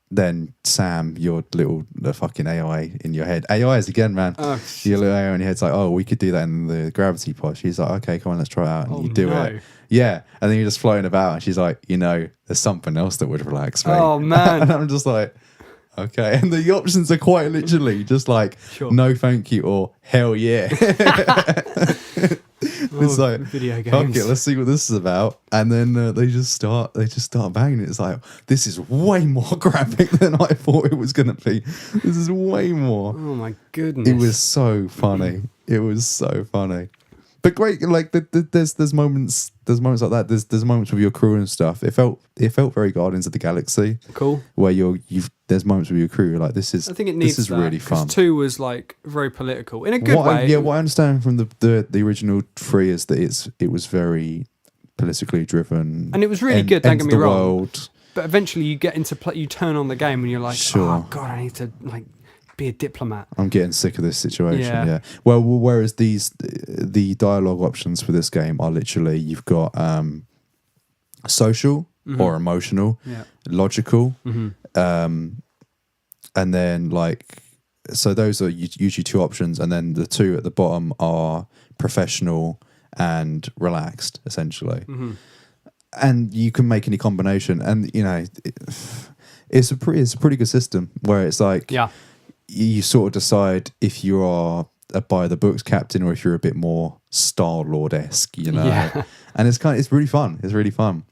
B: then Sam, your the fucking AI in your head. AIs again, man. Oh, your little AI in your head's like, oh, we could do that in the gravity pod. She's like, okay, come on, let's try it out. And you do it. Yeah. And then you're just floating about, and she's like, there's something else that would relax me.
A: Oh, man.
B: And I'm just like, okay. And the options are quite literally just like, no thank you, or hell yeah. It's like,
A: video games.
B: Okay, let's see what this is about. And then they just start banging it. It's like, this is way more graphic than I thought it was going to be. This is way more.
A: Oh my goodness.
B: It was so funny. But great, like there's moments like that. There's moments with your crew and stuff. It felt very Guardians of the Galaxy.
A: Cool.
B: Where there's moments with your crew. You're like, I think it needs this is really fun.
A: 2 was like very political in a good way.
B: What I understand from the original 3 is that it was very politically driven,
A: and it was really good. Don't get me wrong.
B: World.
A: But eventually, you get into play. You turn on the game, and you're like, oh God, I need to like be a diplomat.
B: I'm getting sick of this situation. Yeah. Well, whereas the dialogue options for this game are literally, you've got social or emotional, logical, and then like so those are usually two options, and then the two at the bottom are professional and relaxed, essentially.
A: Mm-hmm.
B: And you can make any combination, and it's a pretty good system where it's like you sort of decide if you are a by the books captain or if you're a bit more Star Lord-esque, and it's really fun. It's really fun.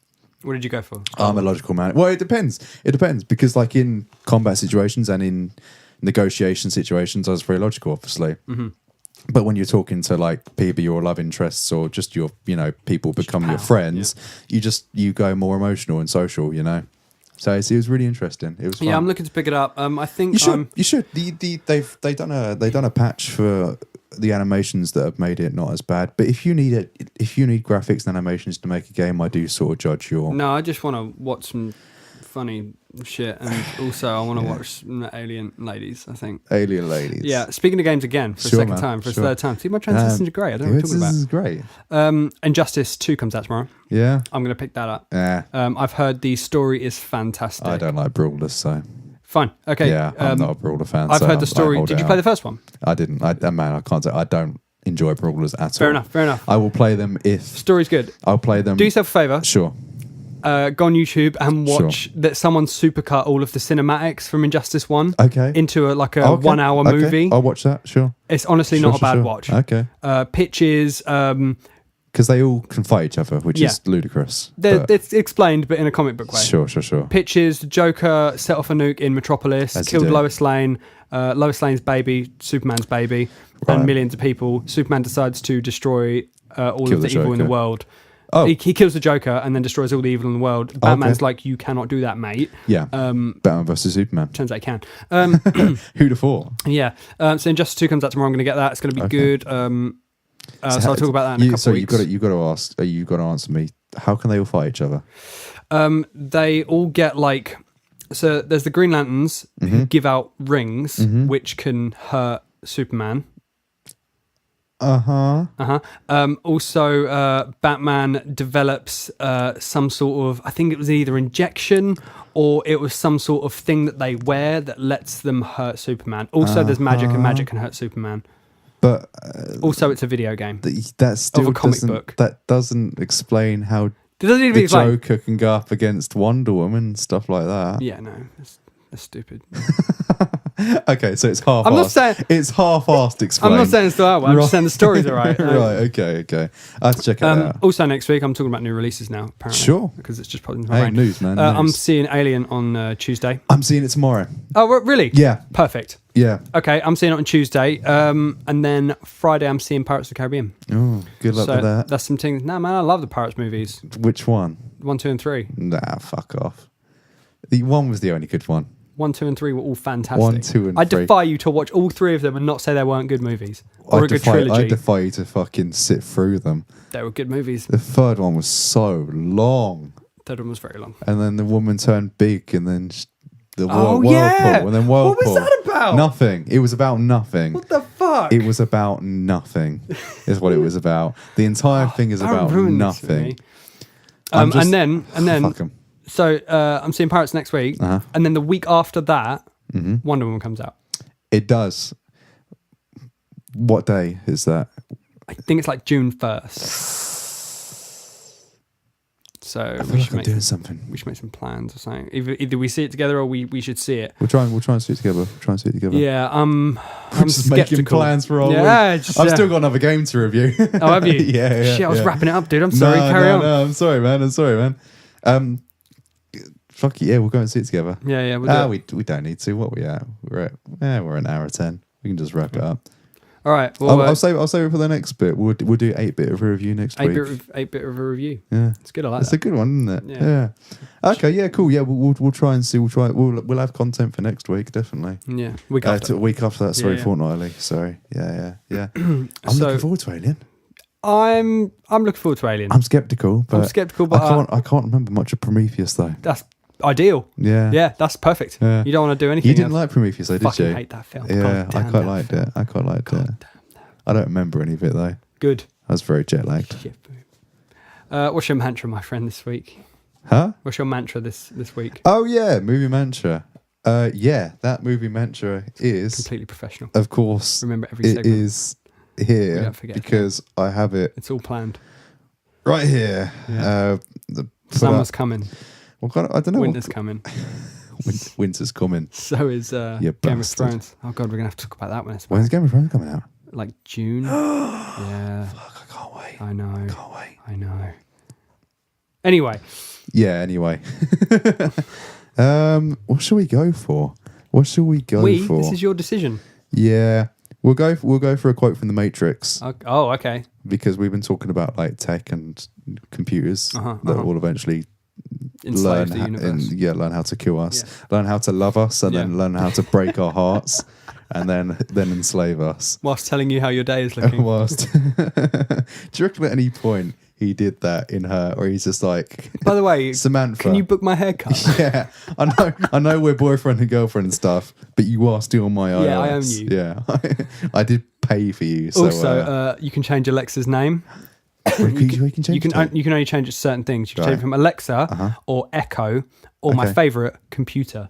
A: What did you go for?
B: I'm a logical man. Well, it depends because like in combat situations and in negotiation situations, I was very logical, obviously.
A: Mm-hmm.
B: But when you're talking to like people, your love interests, or just your, people become your friends, you go more emotional and social, So it was really interesting. It was fun.
A: Yeah, I'm looking to pick it up. I think
B: you should. They've done a patch for the animations that have made it not as bad. But if you need graphics and animations to make a game, I do sort of judge your.
A: No, I just want to watch some funny shit, and also I want to watch some Alien Ladies. I think
B: Alien Ladies.
A: Yeah. Speaking of games again for a second time, for a third time. See, my transitions are great. I don't know what you're talking about.
B: This is great.
A: Injustice 2 comes out tomorrow.
B: Yeah,
A: I'm going to pick that up.
B: Yeah.
A: I've heard the story is fantastic.
B: I don't like brawlers, so.
A: Fine. Okay.
B: Yeah, I'm not a brawler fan.
A: I've heard the story. Did you play the first one?
B: I didn't. I can't say I don't enjoy brawlers at all.
A: Fair enough.
B: I will play them if
A: story's good.
B: I'll play them.
A: Do yourself a favour.
B: Sure.
A: Go on YouTube and watch that someone supercut all of the cinematics from Injustice 1 into a 1 hour movie.
B: I'll watch that, sure.
A: It's honestly not a bad watch.
B: Okay.
A: Pitches...
B: because they all can fight each other, which is ludicrous.
A: It's explained, but in a comic book way.
B: Sure.
A: Pitches, Joker set off a nuke in Metropolis, killed Lois Lane, Lois Lane's baby, Superman's baby, and millions of people. Superman decides to destroy all of the evil in the world. Oh. He kills the Joker and then destroys all the evil in the world. Batman's like, you cannot do that, mate.
B: Yeah. Batman versus Superman.
A: Turns out he can.
B: Who'd have thought?
A: Yeah. So Injustice 2 comes out tomorrow. I'm going to get that. It's going to be good. So I'll talk about that in a couple of weeks. So you've got to answer me. How can they all fight each other? They all get so there's the Green Lanterns who give out rings which can hurt Superman. Also, Batman develops some sort of, I think it was either injection or it was some sort of thing that they wear that lets them hurt Superman. Also, there's magic, and magic can hurt Superman.
B: But
A: also, it's a video game.
B: That still
A: of a comic book.
B: That doesn't explain how
A: the
B: Joker can go up against Wonder Woman and stuff like that.
A: Yeah, no, that's stupid.
B: Okay, so it's half-assed.
A: I'm not saying
B: it's half-assed explained.
A: I'm not saying it's the I'm just saying the stories are right.
B: Right, okay. I have to check it out.
A: Also next week, I'm talking about new releases now, apparently.
B: Sure.
A: Because it's just popping in
B: news, man.
A: I'm seeing Alien on Tuesday.
B: I'm seeing it tomorrow.
A: Oh, really?
B: Yeah.
A: Perfect.
B: Yeah.
A: Okay, I'm seeing it on Tuesday. And then Friday, I'm seeing Pirates of the Caribbean.
B: Oh, good luck with that.
A: That's some things. Nah, man, I love the Pirates movies.
B: Which one?
A: 1, 2, and 3.
B: Nah, fuck off. The one was the only good one.
A: 1, 2, and 3 were all fantastic.
B: 1, 2, and 3.
A: I defy you to watch all 3 of them and not say they weren't good movies. Or a good trilogy.
B: I defy you to fucking sit through them.
A: They were good movies.
B: The third one was so long.
A: Third one was very long.
B: And then the woman turned big, and then
A: Whirlpool.
B: And then Whirlpool.
A: What was that about?
B: Nothing. It was about nothing.
A: What the fuck?
B: It was about nothing. Is what it was about. The entire thing is about nothing.
A: And then.
B: Fuck 'em.
A: So I'm seeing Pirates next week, and then the week after that, Wonder Woman comes out.
B: It does. What day is that?
A: I think it's June 1st. So
B: I feel like I'm doing something.
A: We should make some plans or something. Either we see it together or we should see it.
B: We'll try and see it together.
A: Yeah, I'm
B: just
A: skeptical.
B: Making plans for all week. I've still got another game to review.
A: Oh, have you?
B: Yeah.
A: Shit, I was wrapping it up, dude. I'm sorry. Carry on.
B: No, I'm sorry, man. Fuck it, yeah, we'll go and see it together.
A: Yeah, we'll do
B: we don't need to. What we at? We're an hour 10. We can just wrap it up.
A: All right. Well,
B: I'll save it for the next bit. We'll do 8-bit of a review next week.
A: 8-bit of a review.
B: Yeah,
A: it's good. I like
B: it's
A: that.
B: It's a good one, isn't it? Yeah. Okay. Yeah. Cool. Yeah. We'll try and see. We'll have content for next week. Definitely.
A: Yeah. Week after
B: that. Sorry, fortnightly. Sorry. Yeah. I'm looking forward to Alien.
A: I'm looking forward to Alien.
B: I'm skeptical, but I can't remember much of Prometheus though.
A: That's ideal.
B: Yeah,
A: that's perfect.
B: Yeah.
A: You don't want to do anything.
B: You didn't like Prometheus, though, did you?
A: Fucking hate that film.
B: Yeah, I quite liked it. I don't remember any of it though.
A: Good.
B: I was very jet lagged.
A: What's your mantra, my friend, this week?
B: Huh?
A: What's your mantra this week?
B: Oh yeah, movie mantra. Yeah, that movie mantra is
A: Completely professional.
B: Of course,
A: Remember every segment.
B: It is here because I have it.
A: It's all planned.
B: Right here.
A: Yeah. Summer's coming.
B: Well, I don't know.
A: Winter's coming.
B: Winter's coming.
A: So is Game of Thrones. Oh god, we're gonna have to talk about that when it's back.
B: When's Game of Thrones coming out?
A: Like June. Yeah.
B: Fuck, I can't wait.
A: I know.
B: Can't wait.
A: I know. Anyway.
B: Yeah. Anyway. What should we go for? What should we go for?
A: This is your decision.
B: Yeah. We'll go for a quote from The Matrix.
A: Oh, okay.
B: Because we've been talking about like tech and computers that will eventually
A: enslave the universe.
B: Learn how to kill us, learn how to love us, and then learn how to break our hearts, and then enslave us.
A: Whilst telling you how your day is looking.
B: Do you reckon at any point he did that in her, or he's just like,
A: by the way,
B: Samantha,
A: can you book my haircut?
B: Yeah, I know we're boyfriend and girlfriend and stuff, but you are still my iOS.
A: Yeah, I own you.
B: Yeah, I did pay for you. So,
A: also, you can change Alexa's name.
B: You can
A: only change it to certain things. You can change it from Alexa or Echo or my favourite, Computer.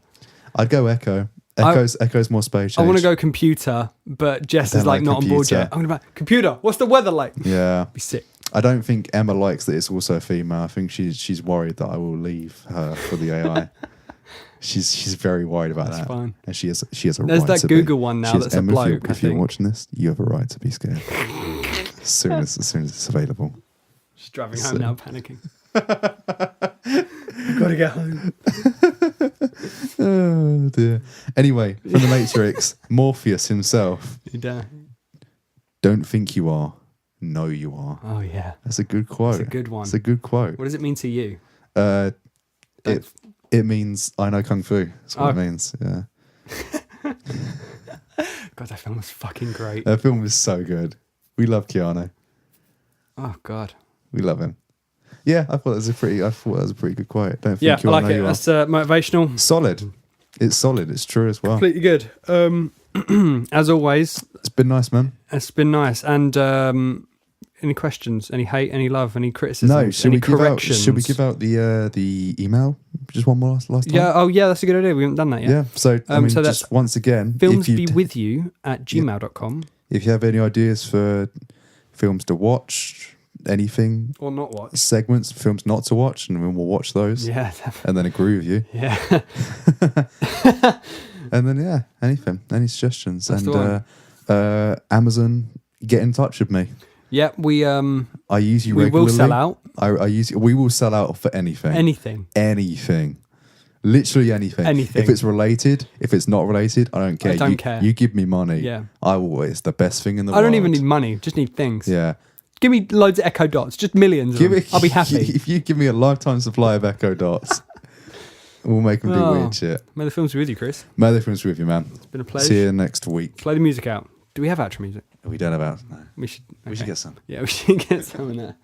B: I'd go Echo. Echo's more space.
A: I want to go Computer, but Jess is like not on board yet. I'm going to be Computer. What's the weather like?
B: Yeah,
A: be sick.
B: I don't think Emma likes that it's also a female. I think she's worried that I will leave her for the AI. she's very worried about that.
A: That's fine.
B: And she has a
A: There's
B: right to
A: that Google one now that's
B: Emma,
A: a bloke.
B: If you're watching this, you have a right to be scared. as soon as it's available.
A: Just driving home now, panicking. I've got to get home.
B: Oh dear. Anyway, from the Matrix, Morpheus himself. Don't think you are. Know you are.
A: Oh yeah.
B: That's a good quote.
A: That's a good one.
B: It's a good quote.
A: What does it mean to you?
B: It means I know Kung Fu. That's what it means. Yeah.
A: God, that film was fucking great.
B: That film was so good. We love Keanu.
A: Oh God.
B: We love him. Yeah, I thought that was a pretty good quote. Don't think
A: I like it. That's motivational.
B: Solid. It's solid. It's true as well.
A: Completely good. As always,
B: it's been nice, man.
A: It's been nice. And any questions? Any hate? Any love? Any criticism?
B: No.
A: Any corrections?
B: Should we give out the email? Just one more last time.
A: Yeah. Oh, yeah. That's a good idea. We haven't done that yet.
B: Yeah. So so that's just once again,
A: filmsbewithyou@gmail.com.
B: If you have any ideas for films to watch, anything
A: or not watch,
B: segments, films not to watch, and then we'll watch those.
A: Yeah.
B: And then agree with you.
A: Yeah.
B: And then anything, any suggestions,
A: that's
B: and Amazon, get in touch with me.
A: Yeah, I
B: use you regularly.
A: We will sell out.
B: We will sell out for anything. Anything. Literally anything. If it's related, if it's not related, I don't care.
A: I don't care.
B: You give me money.
A: Yeah.
B: I will. It's the best thing in the world.
A: I don't even need money. Just need things.
B: Yeah.
A: Give me loads of Echo Dots. Just millions of them. I'll be happy.
B: If you give me a lifetime supply of Echo Dots, we'll make them do weird shit.
A: May the films be with you, Chris.
B: May the films be with you, man.
A: It's been a pleasure.
B: See you next week.
A: Play the music out. Do we have outro music?
B: We don't have outro. No.
A: We should.
B: We should get some.
A: Yeah, we should get some in there.